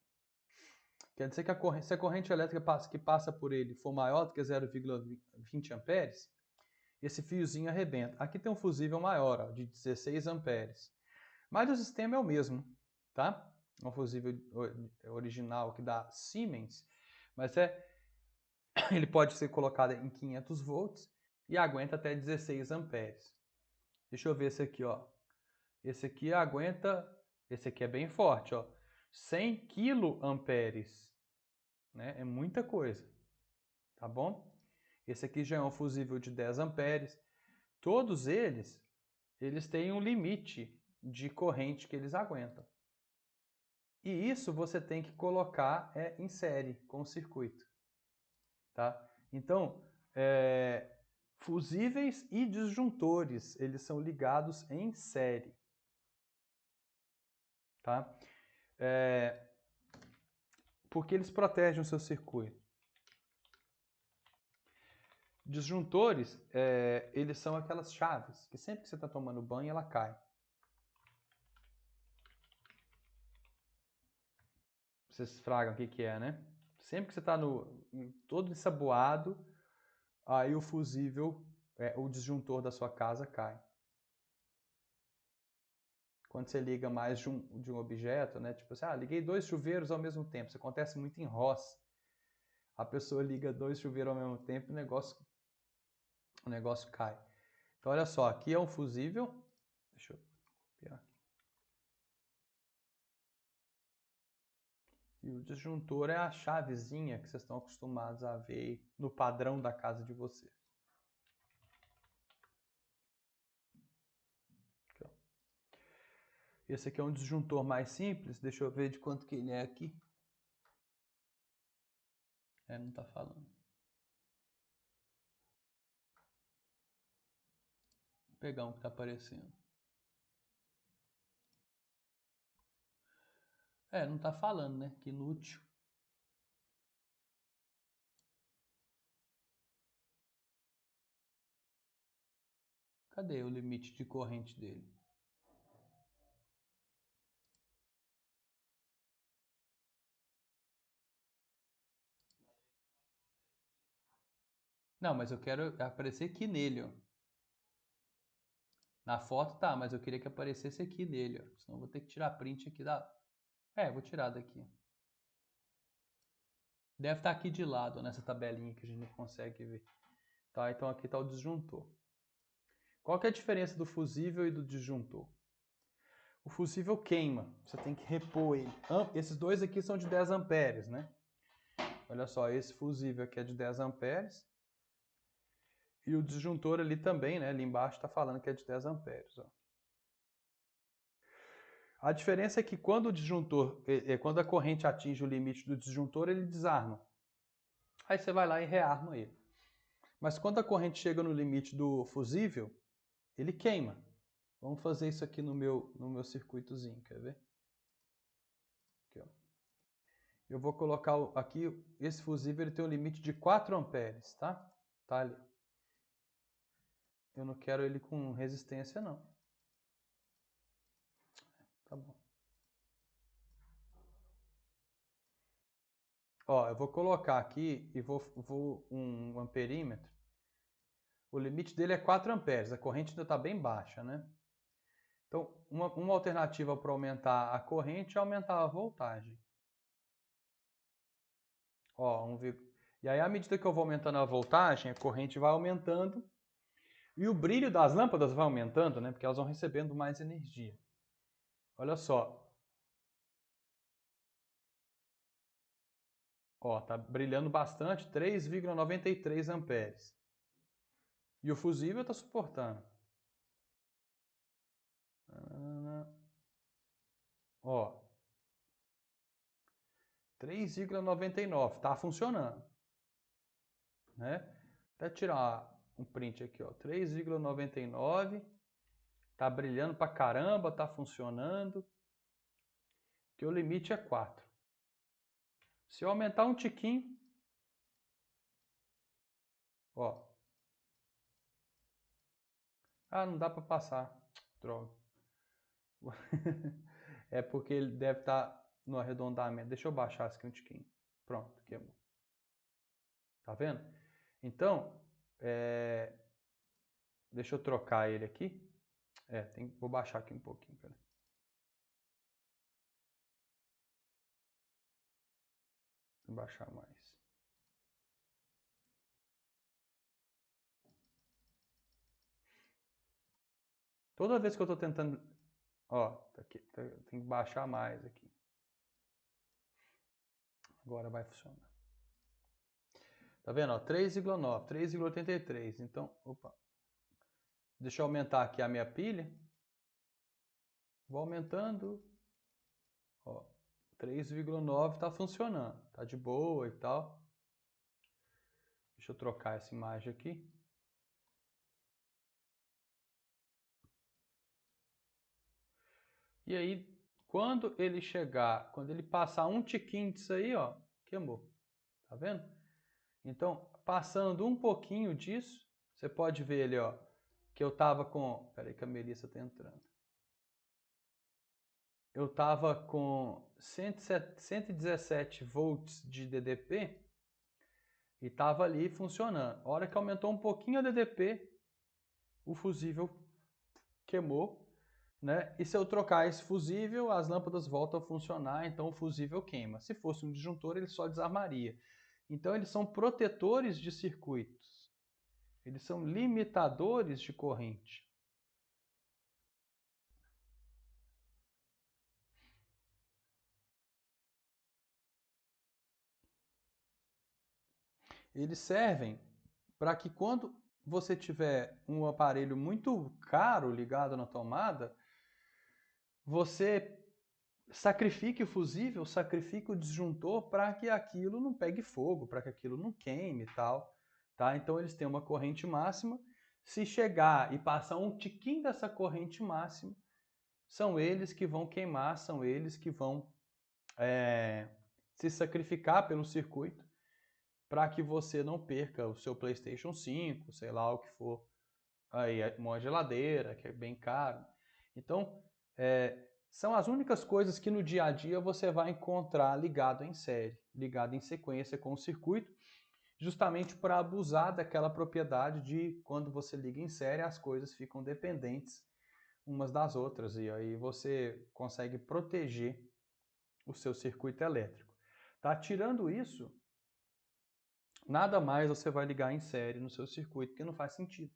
Quer dizer que se a corrente elétrica que passa por ele for maior do que 0,20 amperes, esse fiozinho arrebenta. Aqui tem um fusível maior, ó, de 16 amperes. Mas o sistema é o mesmo, tá? Um fusível original que dá Siemens, mas ele pode ser colocado em 500 volts e aguenta até 16 amperes. Deixa eu ver esse aqui, ó. Esse aqui esse aqui é bem forte, ó. 100 quiloamperes, né? É muita coisa, tá bom? Esse aqui já é um fusível de 10 amperes. Todos eles têm um limite de corrente que eles aguentam. E isso você tem que colocar em série com o circuito. Tá? Então, fusíveis e disjuntores, eles são ligados em série. Tá? Porque eles protegem o seu circuito. Disjuntores, eles são aquelas chaves que sempre que você está tomando banho, ela cai. Vocês fragam o que é, né? Sempre que você está todo ensaboado, aí o fusível, o disjuntor da sua casa cai. Quando você liga mais de um objeto, né? Tipo assim, liguei 2 chuveiros ao mesmo tempo. Isso acontece muito em roça. A pessoa liga 2 chuveiros ao mesmo tempo e o negócio cai. Então, olha só, aqui é um fusível. Deixa eu copiar aqui. E o disjuntor é a chavezinha que vocês estão acostumados a ver no padrão da casa de vocês. Aqui, ó. Esse aqui é um disjuntor mais simples. Deixa eu ver de quanto que ele é aqui. Não está falando. Vou pegar um que está aparecendo. Não está falando, né? Que inútil. Cadê o limite de corrente dele? Não, mas eu quero aparecer aqui nele, ó. Na foto tá, mas eu queria que aparecesse aqui nele, ó. Senão eu vou ter que tirar print aqui da... vou tirar daqui. Deve estar aqui de lado, nessa tabelinha que a gente não consegue ver. Tá, então aqui está o disjuntor. Qual que é a diferença do fusível e do disjuntor? O fusível queima, você tem que repor ele. Esses dois aqui são de 10 amperes, né? Olha só, esse fusível aqui é de 10 amperes. E o disjuntor ali também, né? Ali embaixo está falando que é de 10 amperes. Ó. A diferença é que quando o disjuntor, quando a corrente atinge o limite do disjuntor, ele desarma. Aí você vai lá e rearma ele. Mas quando a corrente chega no limite do fusível, ele queima. Vamos fazer isso aqui no meu circuitozinho, quer ver? Aqui, ó. Eu vou colocar aqui, esse fusível ele tem um limite de 4 amperes, tá? Tá ali. Eu não quero ele com resistência, não. Tá bom. Ó, eu vou colocar aqui e vou um amperímetro. O limite dele é 4 amperes, a corrente ainda está bem baixa, né? Então, uma alternativa para aumentar a corrente é aumentar a voltagem. Ó, e aí, à medida que eu vou aumentando a voltagem, a corrente vai aumentando e o brilho das lâmpadas vai aumentando, né? Porque elas vão recebendo mais energia. Olha só. Ó, tá brilhando bastante, 3,93 amperes. E o fusível está suportando. Ó, 3,99, está funcionando, né? Até tirar um print aqui, ó, 3,99, tá brilhando pra caramba, tá funcionando, que o limite é 4. Se eu aumentar um tiquinho, ó, não dá para passar, droga. É porque ele deve estar no arredondamento. Deixa eu baixar aqui um tiquinho. Pronto, queimou. Tá vendo? Então, deixa eu trocar ele aqui. Vou baixar aqui um pouquinho, peraí. Vou baixar mais. Toda vez que eu estou tentando... Ó, tá aqui, tem que baixar mais aqui. Agora vai funcionar. Tá vendo? 3,9, 3,83. Então, opa. Deixa eu aumentar aqui a minha pilha. Vou aumentando. Ó, 3,9 está funcionando. Tá de boa e tal. Deixa eu trocar essa imagem aqui. E aí, quando ele passar um tiquinho disso aí, ó, queimou. Tá vendo? Então, passando um pouquinho disso, você pode ver ali, ó, que eu tava com... Peraí que a Melissa tá entrando. Eu tava com 117 volts de DDP e tava ali funcionando. A hora que aumentou um pouquinho a DDP, o fusível queimou, né? E se eu trocar esse fusível, as lâmpadas voltam a funcionar, então o fusível queima. Se fosse um disjuntor, ele só desarmaria. Então eles são protetores de circuitos. Eles são limitadores de corrente. Eles servem para que quando você tiver um aparelho muito caro ligado na tomada, você sacrifique o fusível, sacrifique o disjuntor para que aquilo não pegue fogo, para que aquilo não queime e tal. Tá? Então eles têm uma corrente máxima. Se chegar e passar um tiquinho dessa corrente máxima, são eles que vão queimar, são eles que vão se sacrificar pelo circuito para que você não perca o seu PlayStation 5, sei lá o que for, aí uma geladeira, que é bem caro. Então, são as únicas coisas que no dia a dia você vai encontrar ligado em série, ligado em sequência com o circuito, justamente para abusar daquela propriedade de quando você liga em série, as coisas ficam dependentes umas das outras, e aí você consegue proteger o seu circuito elétrico. Tá? Tirando isso, nada mais você vai ligar em série no seu circuito, porque não faz sentido.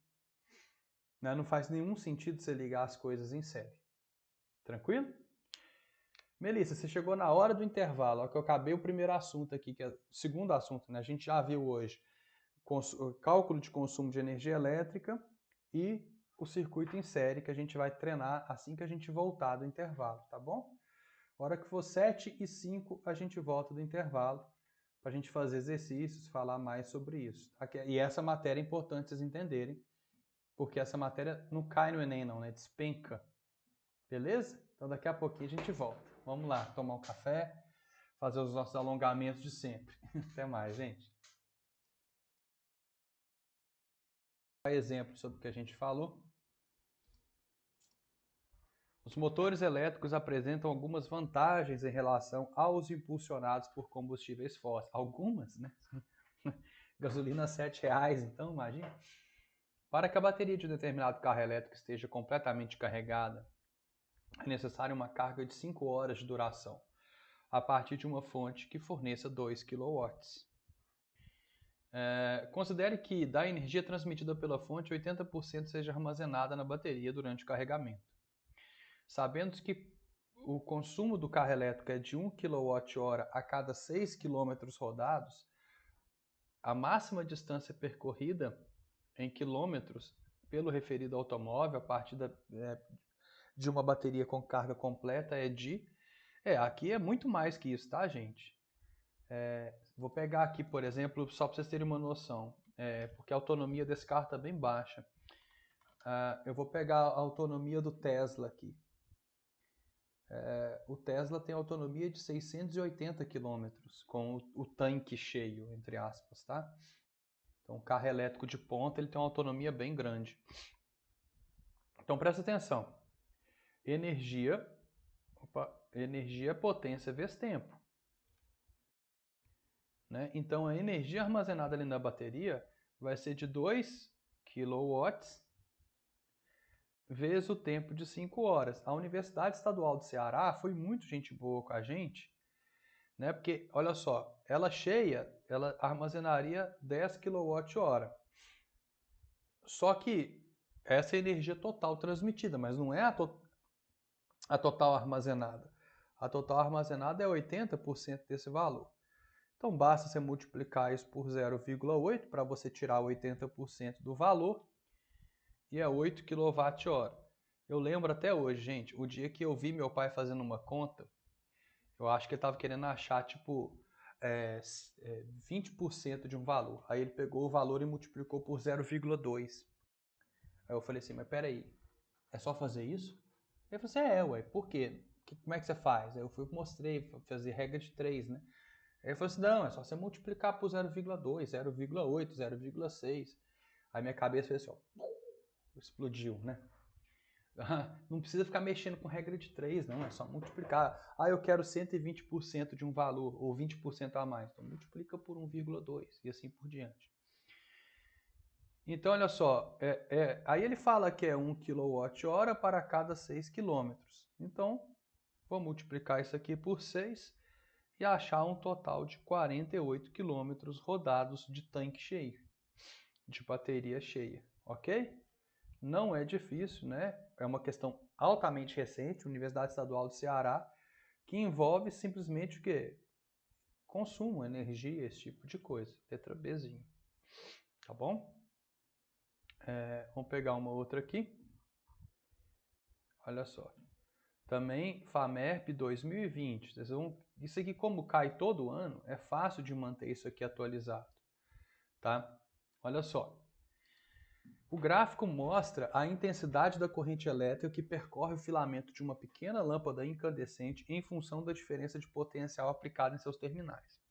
Né? Não faz nenhum sentido você ligar as coisas em série. Tranquilo? Melissa, você chegou na hora do intervalo, ó, que eu acabei o primeiro assunto aqui, que é o segundo assunto, né? A gente já viu hoje cálculo de consumo de energia elétrica e o circuito em série, que a gente vai treinar assim que a gente voltar do intervalo, tá bom? A hora que for 7h05, a gente volta do intervalo para a gente fazer exercícios, falar mais sobre isso. Tá? E essa matéria é importante vocês entenderem, porque essa matéria não cai no Enem não, né? Despenca. Beleza? Então daqui a pouquinho a gente volta. Vamos lá, tomar um café, fazer os nossos alongamentos de sempre. Até mais, gente. Exemplo sobre o que a gente falou. Os motores elétricos apresentam algumas vantagens em relação aos impulsionados por combustíveis fósseis. Algumas, né? Gasolina R$ 7,00, então imagina. Para que a bateria de um determinado carro elétrico esteja completamente carregada, é necessária uma carga de 5 horas de duração, a partir de uma fonte que forneça 2 kW. Considere que da energia transmitida pela fonte, 80% seja armazenada na bateria durante o carregamento. Sabendo que o consumo do carro elétrico é de 1 kWh a cada 6 km rodados, a máxima distância percorrida em quilômetros pelo referido automóvel a partir de uma bateria com carga completa é de... aqui é muito mais que isso, tá, gente? Vou pegar aqui, por exemplo, só para vocês terem uma noção, porque a autonomia desse carro está bem baixa. Eu vou pegar a autonomia do Tesla aqui. O Tesla tem autonomia de 680 km com o tanque cheio, entre aspas, tá? Então, o carro elétrico de ponta ele tem uma autonomia bem grande. Então, presta atenção. Energia é potência vezes tempo. Né? Então, a energia armazenada ali na bateria vai ser de 2 kW vezes o tempo de 5 horas. A Universidade Estadual do Ceará foi muito gente boa com a gente, né? Porque, olha só, ela cheia, ela armazenaria 10 kWh. Só que essa é a energia total transmitida, mas não é a total armazenada. A total armazenada é 80% desse valor. Então, basta você multiplicar isso por 0,8 para você tirar 80% do valor, e é 8 kWh. Eu lembro até hoje, gente, o dia que eu vi meu pai fazendo uma conta, eu acho que ele estava querendo achar, tipo, 20% de um valor. Aí ele pegou o valor e multiplicou por 0,2. Aí eu falei assim, mas peraí, é só fazer isso? Ele falou assim, ué, por quê? Como é que você faz? Aí eu mostrei, fazer regra de 3, né? Aí ele falou assim, não, é só você multiplicar por 0,2, 0,8, 0,6. Aí minha cabeça fez assim, ó, explodiu, né? Não precisa ficar mexendo com regra de 3, não, é só multiplicar. Eu quero 120% de um valor, ou 20% a mais. Então multiplica por 1,2 e assim por diante. Então, olha só, aí ele fala que é 1 kWh para cada 6 km. Então, vou multiplicar isso aqui por 6 e achar um total de 48 km rodados de tanque cheio, de bateria cheia, ok? Não é difícil, né? É uma questão altamente recente, Universidade Estadual do Ceará, que envolve simplesmente o quê? Consumo, energia, esse tipo de coisa. Letra Bzinho. Tá bom? Vamos pegar uma outra aqui. Olha só. Também FAMERP 2020. Isso aqui, como cai todo ano, é fácil de manter isso aqui atualizado. Tá? Olha só. O gráfico mostra a intensidade da corrente elétrica que percorre o filamento de uma pequena lâmpada incandescente em função da diferença de potencial aplicada em seus terminais.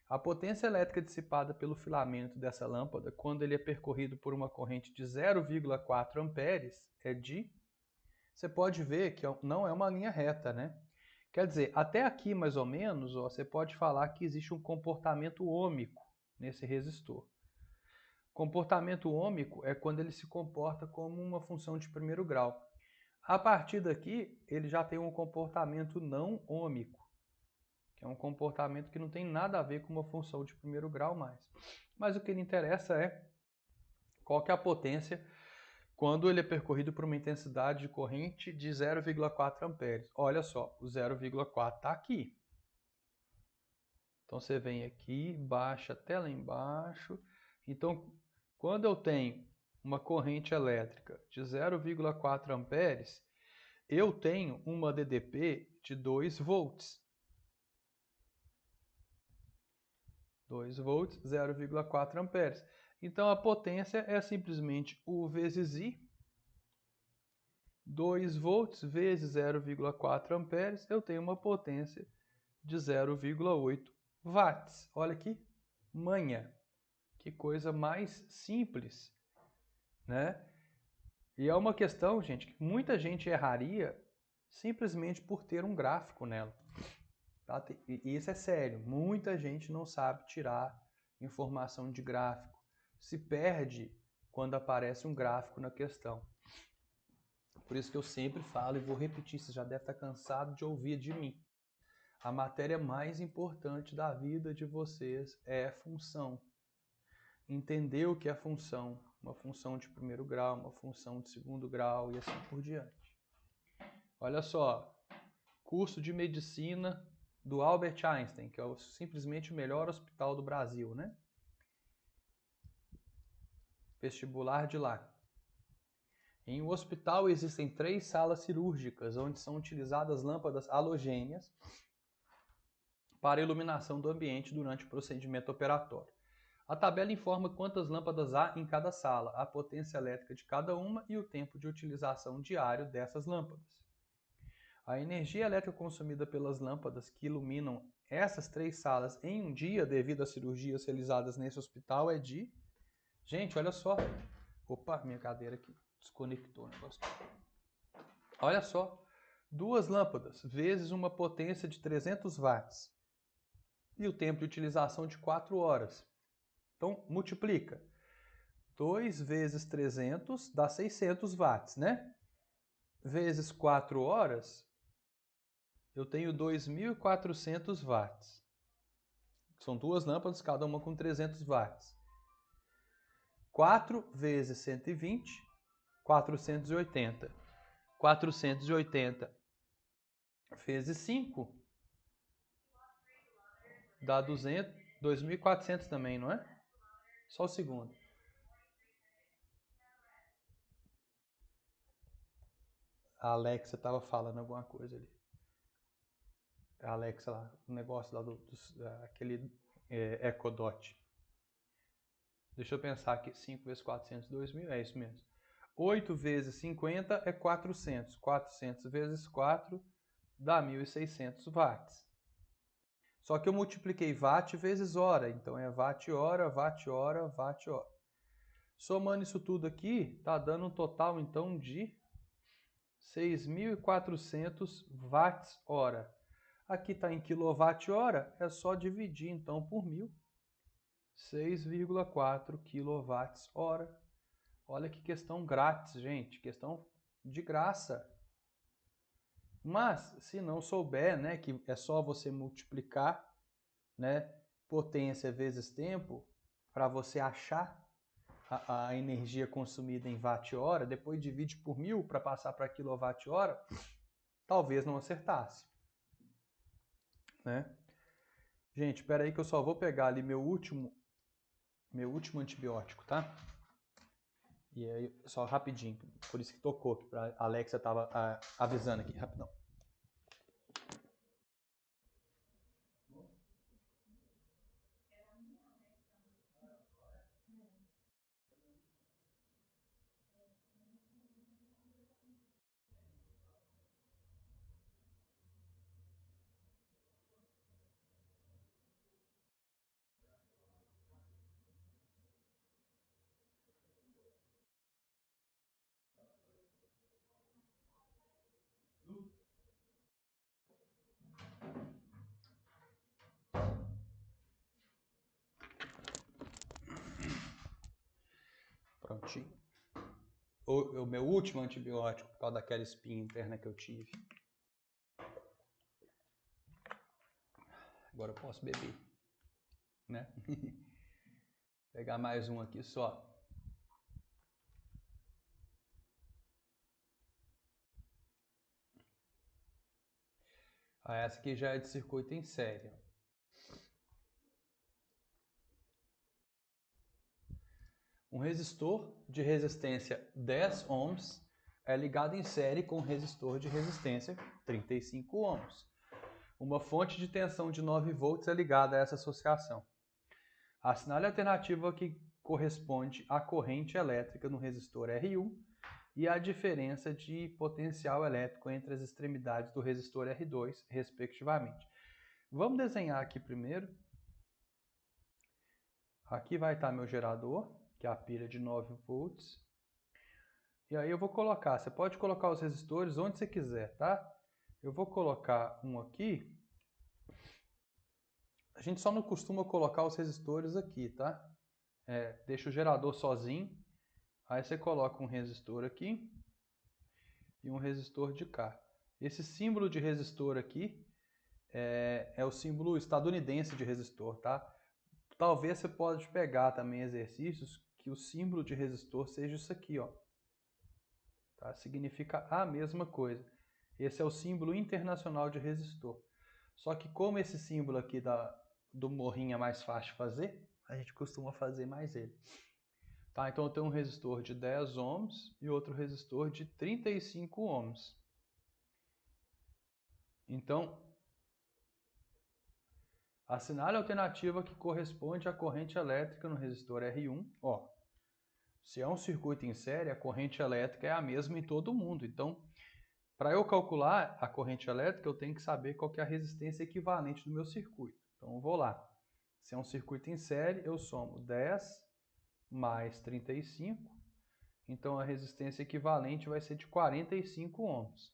A potência elétrica dissipada pelo filamento dessa lâmpada, quando ele é percorrido por uma corrente de 0,4 amperes, é de... Você pode ver que não é uma linha reta, né? Quer dizer, até aqui mais ou menos, você pode falar que existe um comportamento ôhmico nesse resistor. Comportamento ôhmico é quando ele se comporta como uma função de primeiro grau. A partir daqui, ele já tem um comportamento não ôhmico, que é um comportamento que não tem nada a ver com uma função de primeiro grau mais. Mas o que lhe interessa é qual que é a potência quando ele é percorrido por uma intensidade de corrente de 0,4 amperes. Olha só, o 0,4 está aqui. Então você vem aqui, baixa até lá embaixo. Então, quando eu tenho uma corrente elétrica de 0,4 amperes, eu tenho uma DDP de 2 volts. 2 volts, 0,4 amperes. Então a potência é simplesmente U vezes I, 2 volts vezes 0,4 amperes, eu tenho uma potência de 0,8 watts. Olha aqui, manha. Que coisa mais simples, né? E é uma questão, gente, que muita gente erraria simplesmente por ter um gráfico nela. Tá? E isso é sério. Muita gente não sabe tirar informação de gráfico. Se perde quando aparece um gráfico na questão. Por isso que eu sempre falo e vou repetir, você já deve estar cansado de ouvir de mim. A matéria mais importante da vida de vocês é função. Entender o que é função. Uma função de primeiro grau, uma função de segundo grau e assim por diante. Olha só, curso de medicina do Albert Einstein, que é simplesmente o melhor hospital do Brasil, né? Vestibular de lá. Em um hospital existem 3 salas cirúrgicas, onde são utilizadas lâmpadas halogêneas para a iluminação do ambiente durante o procedimento operatório. A tabela informa quantas lâmpadas há em cada sala, a potência elétrica de cada uma e o tempo de utilização diário dessas lâmpadas. A energia elétrica consumida pelas lâmpadas que iluminam essas 3 salas em um dia devido às cirurgias realizadas nesse hospital é de... Gente, olha só. Opa, minha cadeira aqui desconectou o negócio. Olha só. 2 lâmpadas vezes uma potência de 300 watts. E o tempo de utilização de 4 horas. Então, multiplica. 2 vezes 300 dá 600 watts, né? Vezes 4 horas, eu tenho 2.400 watts. São 2 lâmpadas, cada uma com 300 watts. 4 vezes 120, 480. 480 vezes 5 dá 2.400 também, não é? Só o segundo. A Alexa estava falando alguma coisa ali. A Alexa lá, o negócio lá daquele Echo Dot. Deixa eu pensar aqui. 5 vezes 400, 2.000, é isso mesmo. 8 vezes 50 é 400. 400 vezes 4 dá 1.600 watts. Só que eu multipliquei watt vezes hora, então é watt-hora, watt-hora, watt-hora. Somando isso tudo aqui, tá dando um total então de 6.400 watts-hora. Aqui está em quilowatt-hora, é só dividir então por 1.000. 6,4 kWh. Olha que questão grátis, gente. Questão de graça. Mas, se não souber, né, que é só você multiplicar, né, potência vezes tempo, para você achar a energia consumida em watt-hora, depois divide por 1.000 para passar para quilowatt-hora, talvez não acertasse. Né? Gente, espera aí que eu só vou pegar ali meu último antibiótico, tá? E aí, só rapidinho, por isso que tocou, que a Alexa tava avisando aqui, rapidão. Prontinho. O meu último antibiótico, por causa daquela espinha interna que eu tive. Agora eu posso beber, né? Pegar mais um aqui só. Essa aqui já é de circuito em série. Um resistor de resistência 10 ohms é ligado em série com um resistor de resistência 35 ohms. Uma fonte de tensão de 9 volts é ligada a essa associação. Assinale a alternativa que corresponde à corrente elétrica no resistor R1 e a diferença de potencial elétrico entre as extremidades do resistor R2, respectivamente. Vamos desenhar aqui primeiro. Aqui vai estar meu gerador, que é a pilha de 9 volts. E aí eu vou colocar, você pode colocar os resistores onde você quiser, tá? Eu vou colocar um aqui. A gente só não costuma colocar os resistores aqui, tá? Deixa o gerador sozinho. Aí você coloca um resistor aqui e um resistor de cá. Esse símbolo de resistor aqui é o símbolo estadunidense de resistor, tá? Talvez você pode pegar também exercícios que o símbolo de resistor seja isso aqui, ó. Tá? Significa a mesma coisa. Esse é o símbolo internacional de resistor. Só que como esse símbolo aqui do morrinho é mais fácil de fazer, a gente costuma fazer mais ele. Tá? Então eu tenho um resistor de 10 ohms e outro resistor de 35 ohms. Então, assinale a alternativa que corresponde à corrente elétrica no resistor R1. Ó, se é um circuito em série, a corrente elétrica é a mesma em todo mundo. Então, para eu calcular a corrente elétrica, eu tenho que saber qual que é a resistência equivalente do meu circuito. Então, eu vou lá. Se é um circuito em série, eu somo 10 mais 35. Então, a resistência equivalente vai ser de 45 ohms.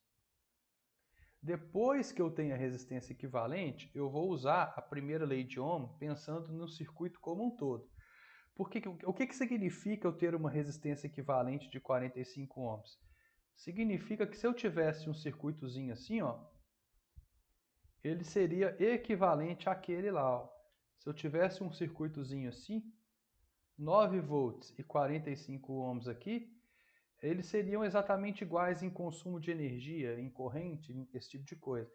Depois que eu tenho a resistência equivalente, eu vou usar a primeira lei de Ohm pensando no circuito como um todo. O que significa eu ter uma resistência equivalente de 45 ohms? Significa que se eu tivesse um circuitozinho assim, ó, ele seria equivalente àquele lá. Ó. Se eu tivesse um circuitozinho assim, 9 volts e 45 ohms aqui, eles seriam exatamente iguais em consumo de energia, em corrente, esse tipo de coisa.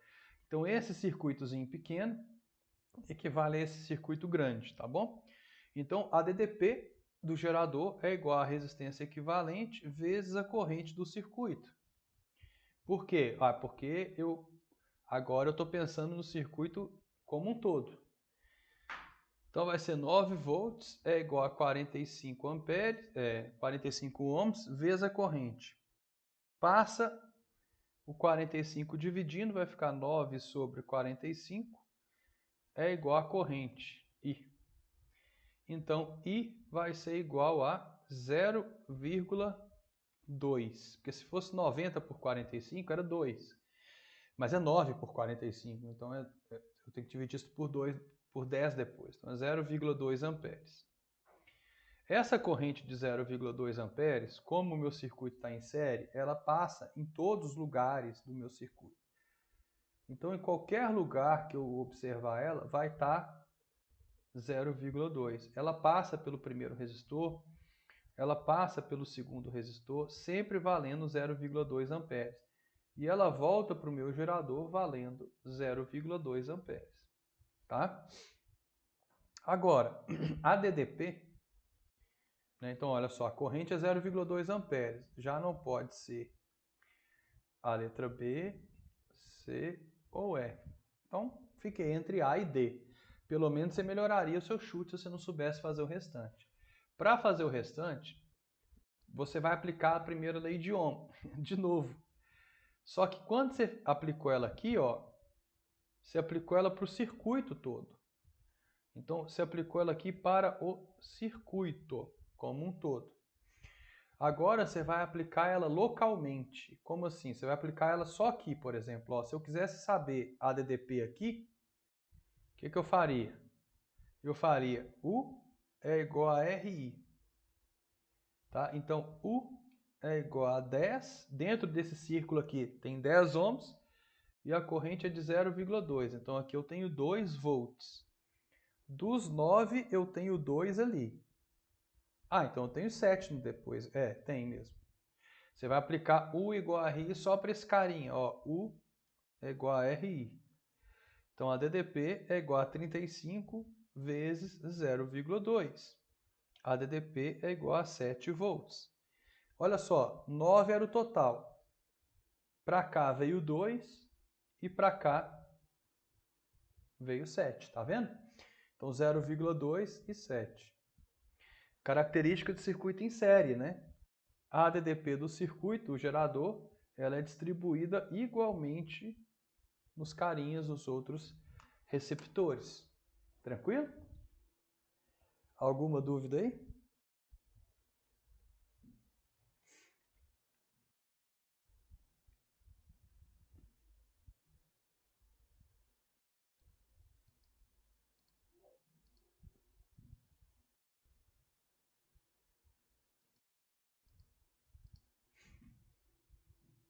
Então, esse circuitozinho pequeno equivale a esse circuito grande, tá bom? Então, a DDP do gerador é igual à resistência equivalente vezes a corrente do circuito. Por quê? Porque agora eu estou pensando no circuito como um todo. Então vai ser 9 volts é igual a 45 amperes, 45 ohms vezes a corrente. Passa o 45 dividindo, vai ficar 9 sobre 45 é igual a corrente I. Então I vai ser igual a 0,2. Porque se fosse 90 por 45 era 2. Mas é 9 por 45, então eu tenho que dividir isso por 10 depois. Então é 0,2 amperes. Essa corrente de 0,2 amperes, como o meu circuito está em série, ela passa em todos os lugares do meu circuito. Então, em qualquer lugar que eu observar ela, vai estar 0,2. Ela passa pelo primeiro resistor, ela passa pelo segundo resistor, sempre valendo 0,2 amperes. E ela volta para o meu gerador valendo 0,2 amperes. Tá? Agora, a DDP, né, então olha só, a corrente é 0,2 amperes. Já não pode ser a letra B, C ou E. Então, fiquei entre A e D. Pelo menos você melhoraria o seu chute se você não soubesse fazer o restante. Para fazer o restante, você vai aplicar a primeira lei de Ohm, de novo. Só que quando você aplicou ela aqui, ó, você aplicou ela para o circuito todo. Então, você aplicou ela aqui para o circuito como um todo. Agora, você vai aplicar ela localmente. Como assim? Você vai aplicar ela só aqui, por exemplo. Ó, se eu quisesse saber a DDP aqui, o que eu faria? Eu faria U é igual a RI. Tá? Então, U é igual a 10. Dentro desse círculo aqui tem 10 ohms e a corrente é de 0,2. Então, aqui eu tenho 2 volts. Dos 9, eu tenho 2 ali. Então eu tenho 7 no depois. Tem mesmo. Você vai aplicar U igual a RI só para esse carinha. Ó, U é igual a RI. Então, a DDP é igual a 35 vezes 0,2. A DDP é igual a 7 volts. Olha só, 9 era o total. Para cá veio 2 e para cá veio 7, tá vendo? Então 0,2 e 7. Característica do circuito em série, né? A ADDP do circuito, o gerador, ela é distribuída igualmente nos carinhas dos outros receptores. Tranquilo? Alguma dúvida aí?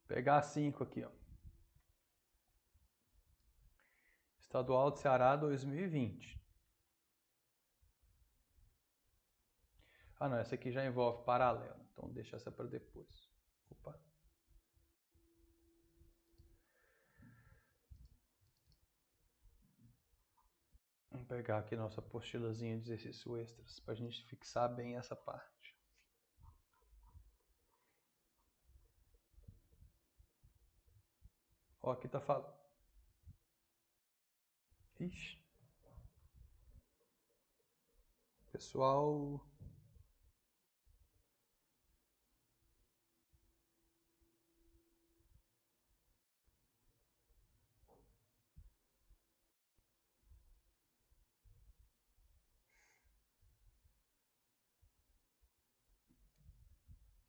Pegar 5 aqui, ó. Estadual do Ceará 2020. Ah, não, essa aqui já envolve paralelo, então deixa essa para depois. Opa. Vamos pegar aqui nossa apostilazinha de exercício extras para a gente fixar bem essa parte. Ó, aqui tá falando. Ixi. Pessoal.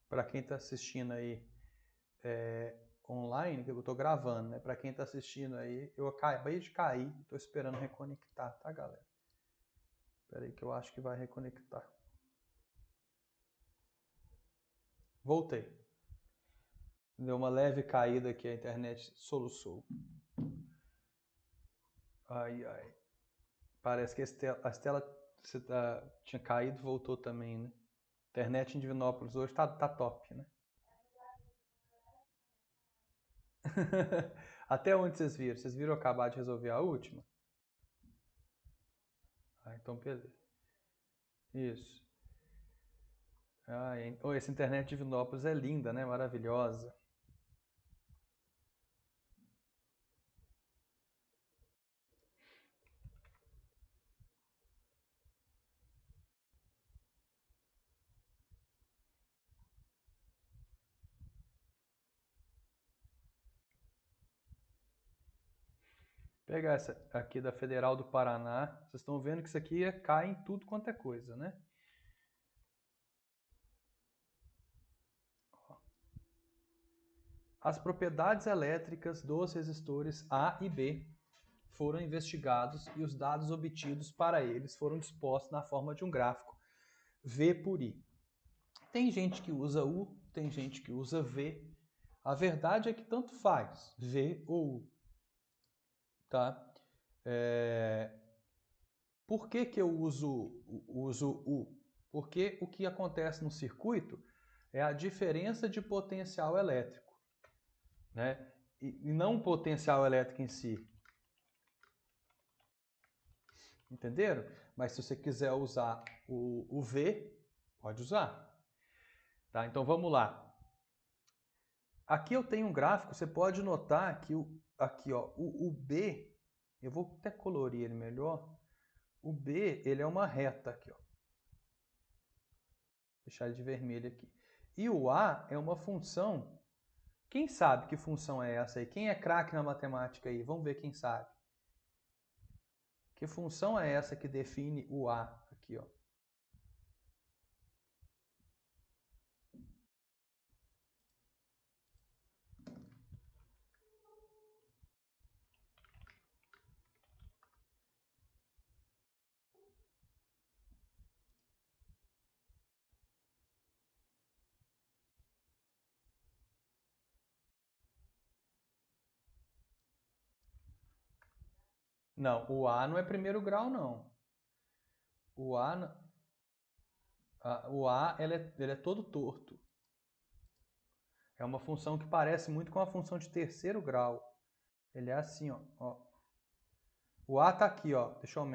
Para quem está assistindo aí online, que eu estou gravando, né? Para quem está assistindo aí, eu acabei de cair, estou esperando reconectar, tá, galera? Espera aí que eu acho que vai reconectar. Voltei. Deu uma leve caída aqui, a internet soluçou. Ai, ai. Parece que a Estela tinha caído e voltou também, né? Internet em Divinópolis hoje tá top, né? Até onde vocês viram? Vocês viram acabar de resolver a última? Ah, então beleza. Isso. Ah, essa internet de Divinópolis é linda, né? Maravilhosa. Pegar essa aqui da Federal do Paraná. Vocês estão vendo que isso aqui cai em tudo quanto é coisa, né? As propriedades elétricas dos resistores A e B foram investigados e os dados obtidos para eles foram dispostos na forma de um gráfico V por I. Tem gente que usa U, tem gente que usa V. A verdade é que tanto faz, V ou U. Tá? Por que eu uso U? Porque o que acontece no circuito é a diferença de potencial elétrico, né? E não o potencial elétrico em si. Entenderam? Mas se você quiser usar o V, pode usar. Tá? Então vamos lá. Aqui eu tenho um gráfico, você pode notar que aqui, ó, o B, eu vou até colorir ele melhor. O B, ele é uma reta aqui, ó. Vou deixar ele de vermelho aqui. E o A é uma função. Quem sabe que função é essa aí? Quem é craque na matemática aí? Vamos ver quem sabe. Que função é essa que define o A aqui, ó? Não, o A não é primeiro grau, não. O A ele é todo torto. É uma função que parece muito com a função de terceiro grau. Ele é assim, ó. O A tá aqui, ó. Deixa eu...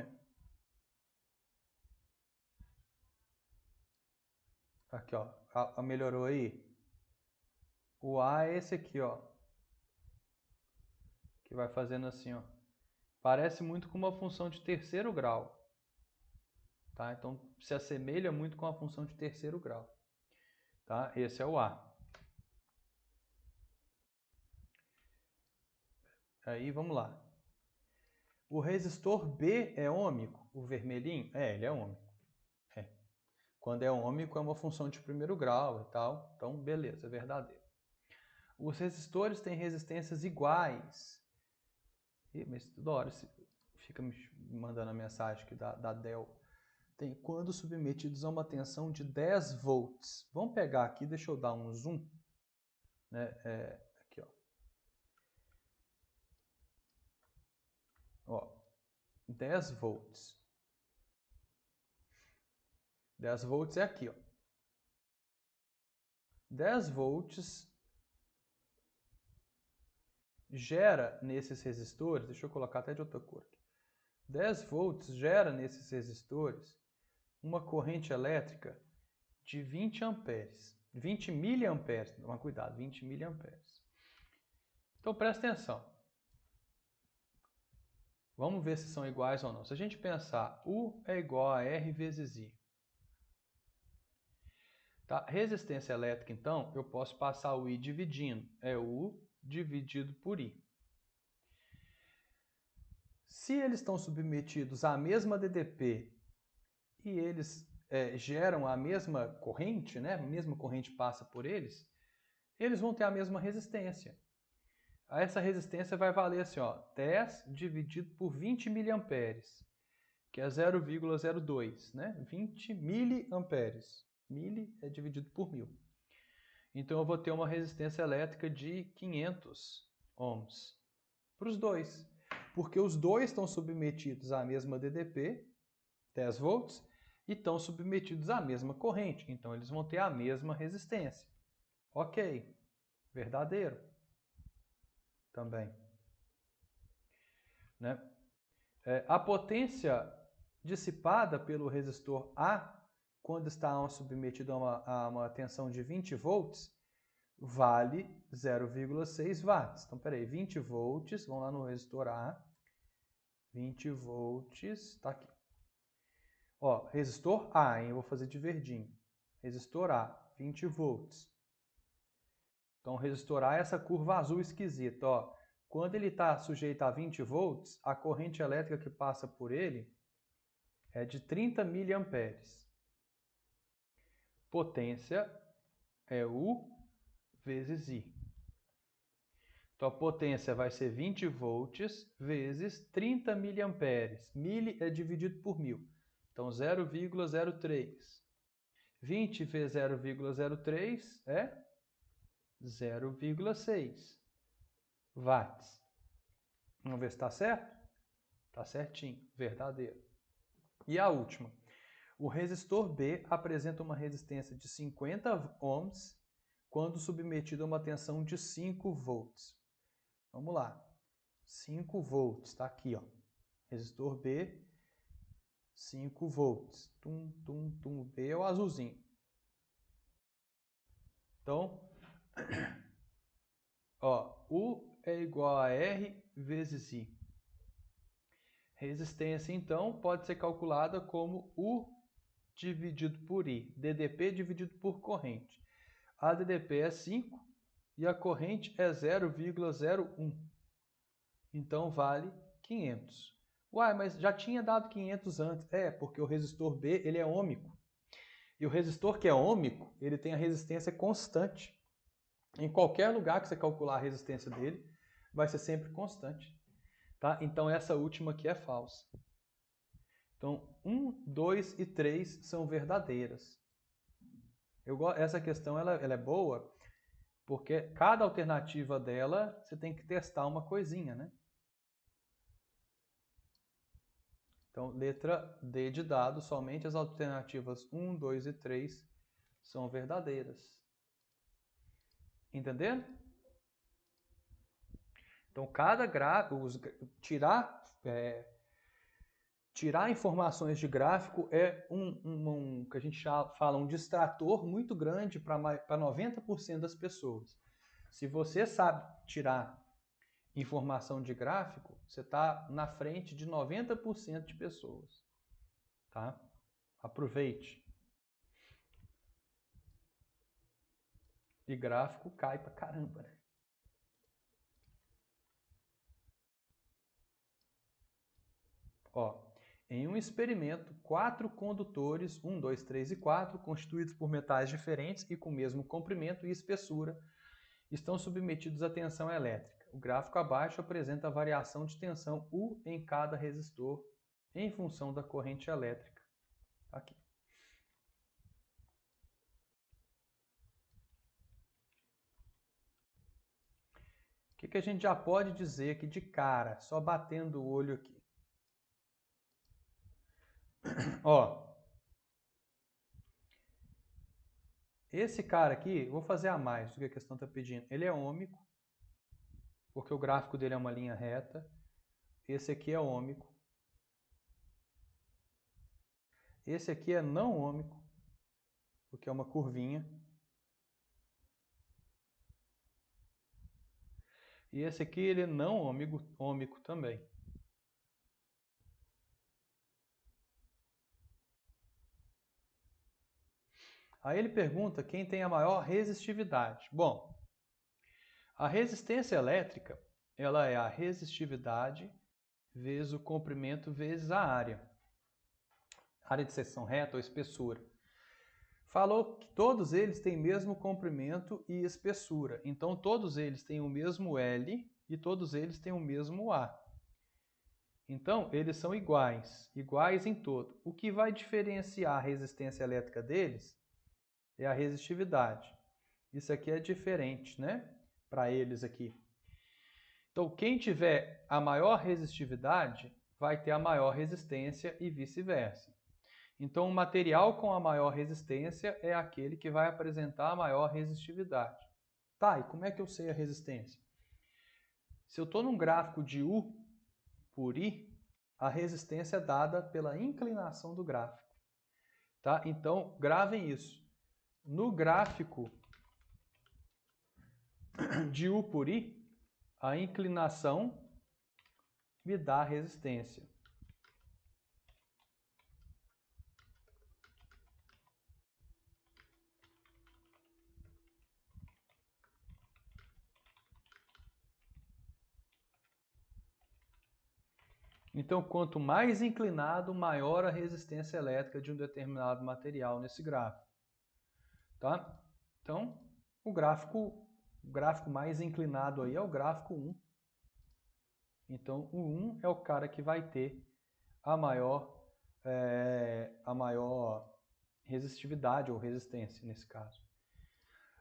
Aqui, ó. Melhorou aí? O A é esse aqui, ó. Que vai fazendo assim, ó. Parece muito com uma função de terceiro grau. Tá? Então, se assemelha muito com a função de terceiro grau. Tá? Esse é o A. Aí, vamos lá. O resistor B é ômico? O vermelhinho? Ele é ômico. Quando é ômico, é uma função de primeiro grau e tal. Então, beleza, é verdadeiro. Os resistores têm resistências iguais. Mas toda hora fica me mandando a mensagem aqui da Dell. Tem quando submetidos a uma tensão de 10 volts. Vamos pegar aqui, deixa eu dar um zoom. Né? Aqui, ó. 10 volts. 10 volts é aqui, ó. 10 volts gera nesses resistores, deixa eu colocar até de outra cor aqui. 10 volts gera nesses resistores uma corrente elétrica de 20 amperes. 20 miliamperes, toma cuidado, 20 miliamperes. Então presta atenção. Vamos ver se são iguais ou não. Se a gente pensar U é igual a R vezes I. Tá? Resistência elétrica, então, eu posso passar o I dividindo. É U dividido por I. Se eles estão submetidos à mesma DDP e eles geram a mesma corrente, né? A mesma corrente passa por eles vão ter a mesma resistência. Essa resistência vai valer assim, ó, 10 dividido por 20 miliamperes, que é 0,02, né? 20 miliamperes. Mili é dividido por 1000. Então eu vou ter uma resistência elétrica de 500 ohms para os dois, porque os dois estão submetidos à mesma DDP, 10 volts, e estão submetidos à mesma corrente, então eles vão ter a mesma resistência. Ok, verdadeiro também. Né? A potência dissipada pelo resistor A, quando está submetido a uma tensão de 20 volts, vale 0,6 watts. Então, peraí, 20 volts, vamos lá no resistor A, 20 volts, está aqui. Ó, resistor A, hein? Eu vou fazer de verdinho. Resistor A, 20 volts. Então, resistor A é essa curva azul esquisita, ó. Quando ele está sujeito a 20 volts, a corrente elétrica que passa por ele é de 30 miliamperes. Potência é U vezes I. Então, a potência vai ser 20 volts vezes 30 miliamperes. Mili é dividido por 1000. Então, 0,03. 20 vezes 0,03 é 0,6 watts. Vamos ver se está certo? Está certinho, verdadeiro. E a última. O resistor B apresenta uma resistência de 50 ohms quando submetido a uma tensão de 5 volts. Vamos lá. 5 volts, está aqui, ó. Resistor B, 5 volts. Tum, tum, tum. B é o azulzinho. Então, ó, U é igual a R vezes I. Resistência, então, pode ser calculada como U dividido por I. DDP dividido por corrente. A DDP é 5 e a corrente é 0,01. Então, vale 500. Uai, mas já tinha dado 500 antes. Porque o resistor B ele é ômico. E o resistor que é ômico, ele tem a resistência constante. Em qualquer lugar que você calcular a resistência dele, vai ser sempre constante. Tá? Então, essa última aqui é falsa. Então, 1, 2 e 3 são verdadeiras. Essa questão ela é boa, porque cada alternativa dela, você tem que testar uma coisinha, né? Então, letra D de dado, somente as alternativas 1, 2 e 3 são verdadeiras. Entendendo? Então, cada gráfico, tirar informações de gráfico é que a gente fala um distrator muito grande para 90% das pessoas. Se você sabe tirar informação de gráfico, você está na frente de 90% de pessoas. Tá? Aproveite. E gráfico cai pra caramba, né? Ó, em um experimento, 4 condutores, 1, 2, 3 e 4, constituídos por metais diferentes e com o mesmo comprimento e espessura, estão submetidos à tensão elétrica. O gráfico abaixo apresenta a variação de tensão U em cada resistor em função da corrente elétrica. Aqui. O que a gente já pode dizer aqui de cara, só batendo o olho aqui? Ó, esse cara aqui, vou fazer a mais do que a questão está pedindo. Ele é ômico, porque o gráfico dele é uma linha reta. Esse aqui é ômico. Esse aqui é não ômico, porque é uma curvinha. E esse aqui ele é não ômico também. Aí ele pergunta quem tem a maior resistividade. Bom, a resistência elétrica, ela é a resistividade vezes o comprimento vezes a área. Área de seção reta ou espessura. Falou que todos eles têm mesmo comprimento e espessura. Então, todos eles têm o mesmo L e todos eles têm o mesmo A. Então, eles são iguais em todo. O que vai diferenciar a resistência elétrica deles é a resistividade. Isso aqui é diferente, né? Para eles aqui. Então, quem tiver a maior resistividade vai ter a maior resistência e vice-versa. Então, o material com a maior resistência é aquele que vai apresentar a maior resistividade. Tá, e como é que eu sei a resistência? Se eu estou num gráfico de U por I, a resistência é dada pela inclinação do gráfico. Tá? Então, gravem isso. No gráfico de U por I, a inclinação me dá a resistência. Então, quanto mais inclinado, maior a resistência elétrica de um determinado material nesse gráfico. Tá? Então, o gráfico mais inclinado aí é o gráfico 1. Então, o 1 é o cara que vai ter a maior resistividade ou resistência nesse caso.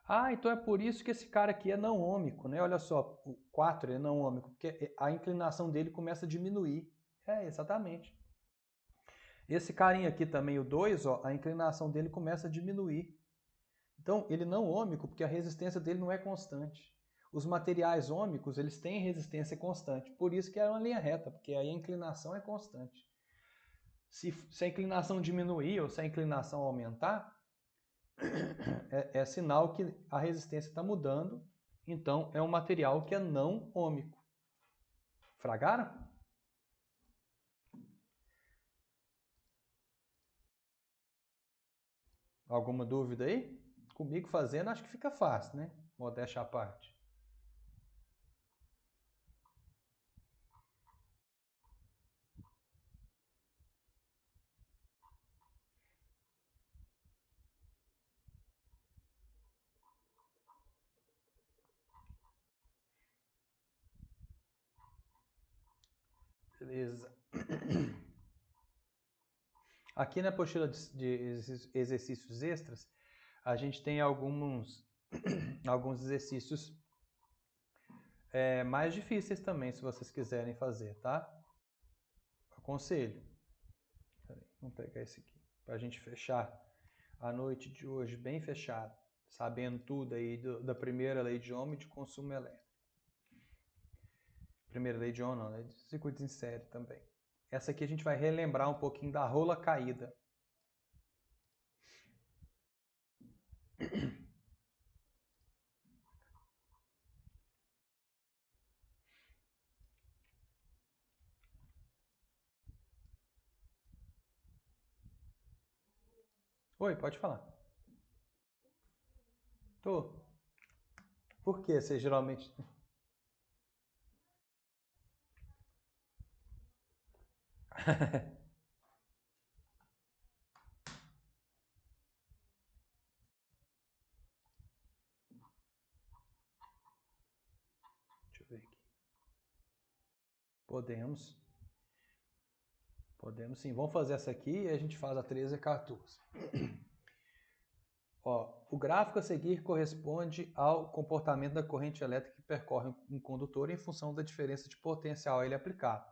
Ah, então é por isso que esse cara aqui é não ômico, né? Olha só, o 4 é não ômico, porque a inclinação dele começa a diminuir. É, exatamente. Esse carinha aqui também, o 2, ó, a inclinação dele começa a diminuir. Então, ele não ômico, porque a resistência dele não é constante. Os materiais ômicos, eles têm resistência constante. Por isso que é uma linha reta, porque aí a inclinação é constante. Se a inclinação diminuir ou se a inclinação aumentar, é sinal que a resistência está mudando. Então, é um material que é não ômico. Fragaram? Alguma dúvida aí? Comigo fazendo, acho que fica fácil, né? Modéstia à parte. Beleza. Aqui na apostila de exercícios extras, a gente tem alguns exercícios mais difíceis também, se vocês quiserem fazer, tá? Aconselho. Vamos pegar esse aqui, para a gente fechar a noite de hoje bem fechado, sabendo tudo aí da primeira lei de Ohm e de consumo elétrico. Primeira lei de Ohm não, lei de circuitos em série também. Essa aqui a gente vai relembrar um pouquinho da rola caída. Oi, pode falar. Tô. Por que você geralmente... Deixa eu ver aqui. Podemos. Podemos sim. Vamos fazer essa aqui e a gente faz a 13 e 14. Ó, o gráfico a seguir corresponde ao comportamento da corrente elétrica que percorre um condutor em função da diferença de potencial a ele aplicado.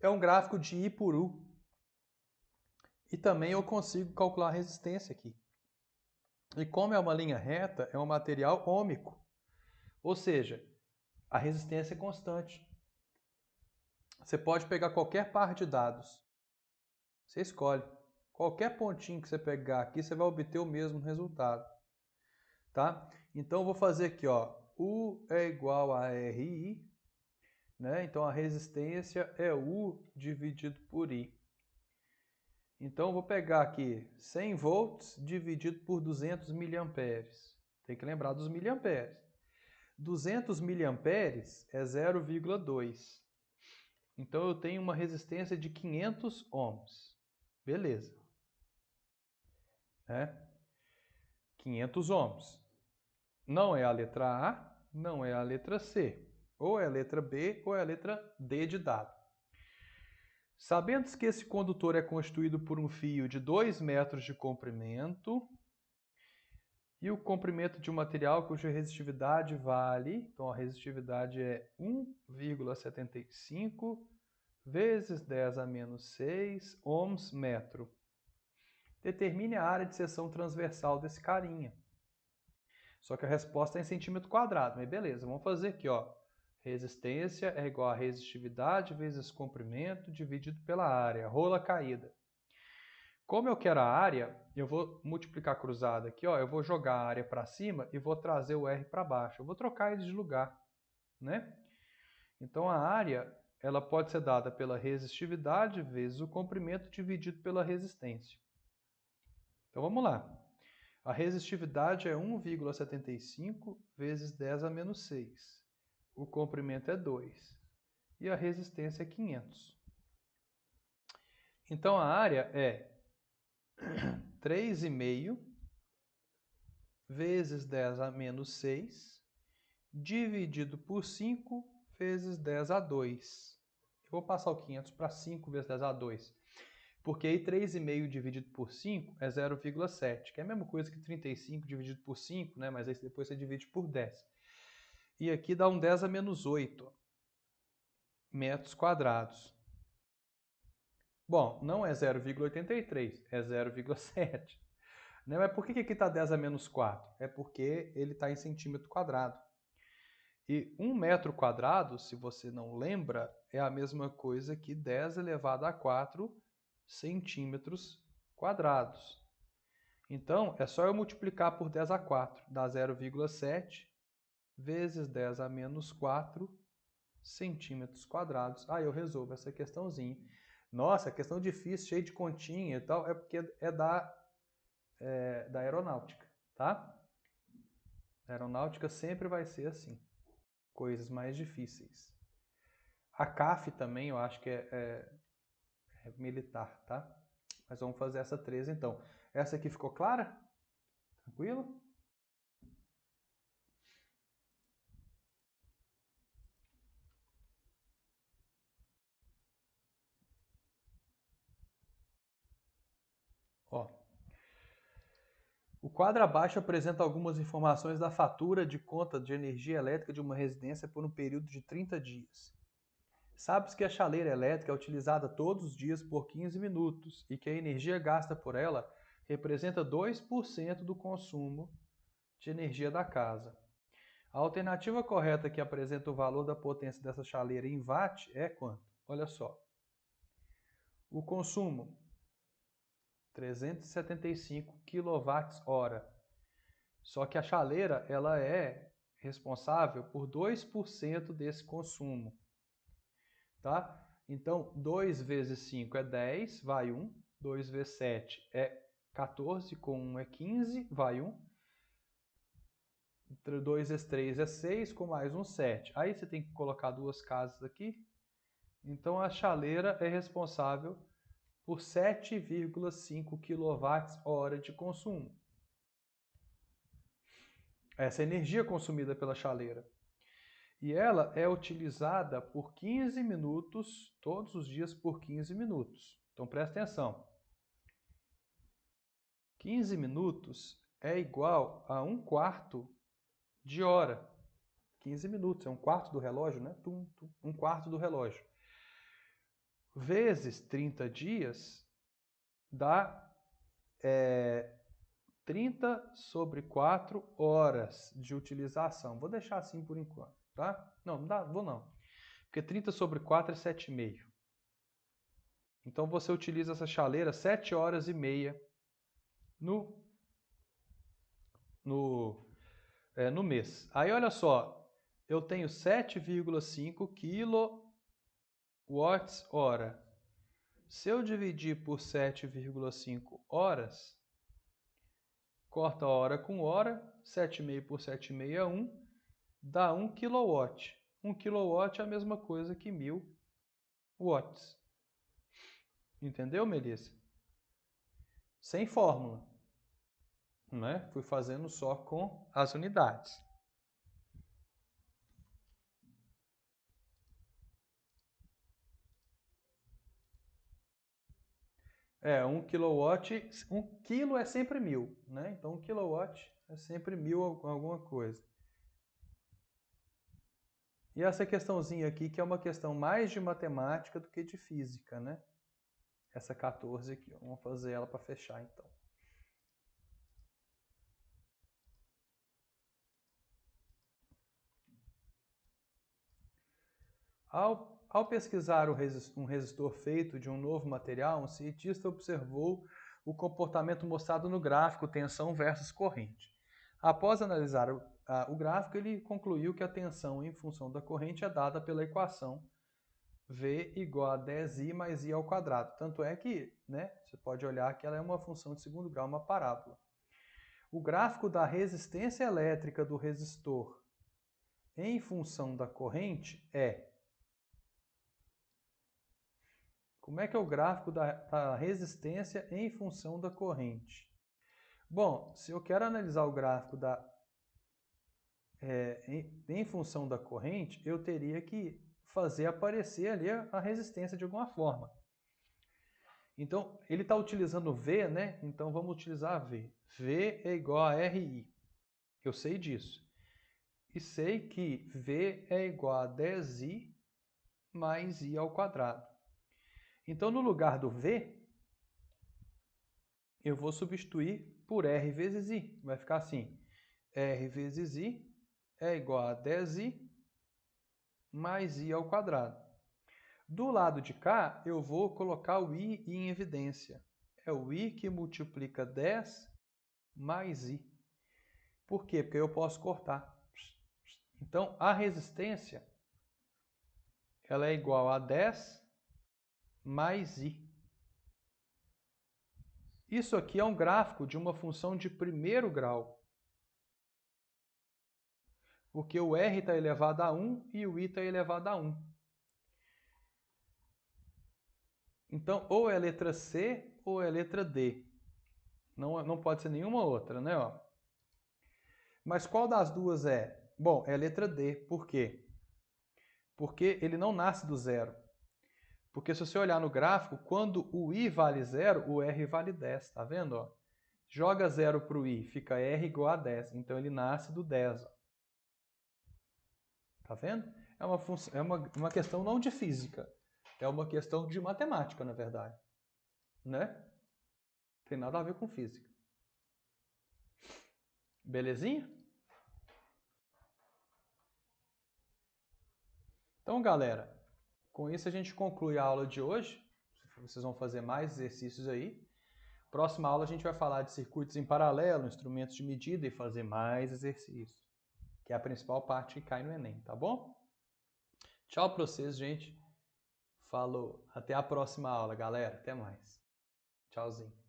É um gráfico de I por U. E também eu consigo calcular a resistência aqui. E como é uma linha reta, é um material ômico. Ou seja, a resistência é constante. Você pode pegar qualquer par de dados. Você escolhe. Qualquer pontinho que você pegar aqui, você vai obter o mesmo resultado. Tá? Então, eu vou fazer aqui, ó. U é igual a RI, né? Então, a resistência é U dividido por I. Então, eu vou pegar aqui 100 volts dividido por 200 miliamperes. Tem que lembrar dos miliamperes. 200 miliamperes é 0,2. Então, eu tenho uma resistência de 500 ohms. Beleza. 500 ohms. Não é a letra A, não é a letra C. Ou é a letra B ou é a letra D de dado. Sabendo que esse condutor é constituído por um fio de 2 metros de comprimento e o comprimento de um material cuja resistividade vale, então a resistividade é 1,75 vezes 10 a menos 6 ohms metro. Determine a área de seção transversal desse carinha. Só que a resposta é em centímetro quadrado, mas beleza, vamos fazer aqui, ó. Resistência é igual a resistividade vezes comprimento dividido pela área, rola caída. Como eu quero a área, eu vou multiplicar cruzado aqui, ó, eu vou jogar a área para cima e vou trazer o R para baixo. Eu vou trocar eles de lugar, né? Então a área, ela pode ser dada pela resistividade vezes o comprimento dividido pela resistência. Então vamos lá. A resistividade é 1,75 vezes 10 a menos 6. O comprimento é 2. E a resistência é 500. Então a área é 3,5 vezes 10 a menos 6 dividido por 5 vezes 10 a 2. Eu vou passar o 500 para 5 vezes 10 a 2. Porque aí 3,5 dividido por 5 é 0,7, que é a mesma coisa que 35 dividido por 5, né? Mas aí depois você divide por 10. E aqui dá um 10 a menos 8 metros quadrados. Bom, não é 0,83, é 0,7. Né? Mas por que aqui está 10 a menos 4? É porque ele está em centímetro quadrado. E 1 metro quadrado, se você não lembra, é a mesma coisa que 10 elevado a 4 centímetros quadrados. Então, é só eu multiplicar por 10 a 4, dá 0,7 vezes 10 a menos 4 centímetros quadrados. Aí eu resolvo essa questãozinha. Nossa, questão difícil, cheia de continha e tal, é porque é da aeronáutica, tá? A aeronáutica sempre vai ser assim, coisas mais difíceis. A CAF também eu acho que é militar, tá? Mas vamos fazer essa 13 então. Essa aqui ficou clara? Tranquilo? Ó, o quadro abaixo apresenta algumas informações da fatura de conta de energia elétrica de uma residência por um período de 30 dias. Sabe-se que a chaleira elétrica é utilizada todos os dias por 15 minutos e que a energia gasta por ela representa 2% do consumo de energia da casa. A alternativa correta que apresenta o valor da potência dessa chaleira em watt é quanto? Olha só. O consumo, 375 kWh. Só que a chaleira ela é responsável por 2% desse consumo. Tá? Então, 2 vezes 5 é 10, vai 1. 2 vezes 7 é 14 com 1 é 15, vai 1. 2 vezes 3 é 6, com mais um 7. Aí você tem que colocar duas casas aqui. Então a chaleira é responsável por 7,5 kWh de consumo. Essa é a energia consumida pela chaleira. E ela é utilizada por 15 minutos, todos os dias por 15 minutos. Então presta atenção. 15 minutos é igual a 1/4 de hora. 15 minutos, é 1/4 do relógio, né? 1/4 do relógio. Vezes 30 dias dá 30 sobre 4 horas de utilização. Vou deixar assim por enquanto, tá? Não dá, vou não. Porque 30 sobre 4 é 7,5. Então você utiliza essa chaleira 7 horas e meia no mês. Aí olha só, eu tenho 7,5 kWh. Se eu dividir por 7,5 horas, corta hora com hora, 7,5 por 7,5 é 1, dá 1 kW. 1 kW é a mesma coisa que 1000 watts. Entendeu, Melissa? Sem fórmula, né? Fui fazendo só com as unidades. 1 kW, 1 quilo é sempre 1000, né? Então 1 kW é sempre 1000 alguma coisa. E essa questãozinha aqui, que é uma questão mais de matemática do que de física, né? Essa 14 aqui, ó. Vamos fazer ela para fechar, então. Ao pesquisar um resistor feito de um novo material, um cientista observou o comportamento mostrado no gráfico tensão versus corrente. Após analisar o gráfico, ele concluiu que a tensão em função da corrente é dada pela equação V igual a 10i mais i ao quadrado. Tanto é que, né, você pode olhar que ela é uma função de segundo grau, uma parábola. O gráfico da resistência elétrica do resistor em função da corrente é... Como é que é o gráfico da resistência em função da corrente? Bom, se eu quero analisar o gráfico em função da corrente, eu teria que fazer aparecer ali a resistência de alguma forma. Então, ele está utilizando V, né? Então, vamos utilizar V. V é igual a RI. Eu sei disso. E sei que V é igual a 10i mais i ao quadrado. Então, no lugar do V, eu vou substituir por R vezes I. Vai ficar assim. R vezes I é igual a 10i mais i ao quadrado. Do lado de cá, eu vou colocar o i em evidência. É o i que multiplica 10 mais i. Por quê? Porque eu posso cortar. Então, a resistência ela é igual a 10 mais i. Isso aqui é um gráfico de uma função de primeiro grau. Porque o r está elevado a 1 e o i está elevado a 1. Então, ou é a letra C ou é a letra D. Não pode ser nenhuma outra, né? Ó. Mas qual das duas é? Bom, é a letra D. Por quê? Porque ele não nasce do zero. Porque se você olhar no gráfico, quando o i vale 0, o r vale 10. Tá vendo? Ó? Joga 0 para o i, fica r igual a 10. Então ele nasce do 10. Ó. Tá vendo? É uma questão não de física. É uma questão de matemática, na verdade. Né? Não tem nada a ver com física. Belezinha? Então, galera, com isso a gente conclui a aula de hoje. Vocês vão fazer mais exercícios aí. Próxima aula a gente vai falar de circuitos em paralelo, instrumentos de medida e fazer mais exercícios, que é a principal parte que cai no Enem, tá bom? Tchau pra vocês, gente. Falou. Até a próxima aula, galera. Até mais. Tchauzinho.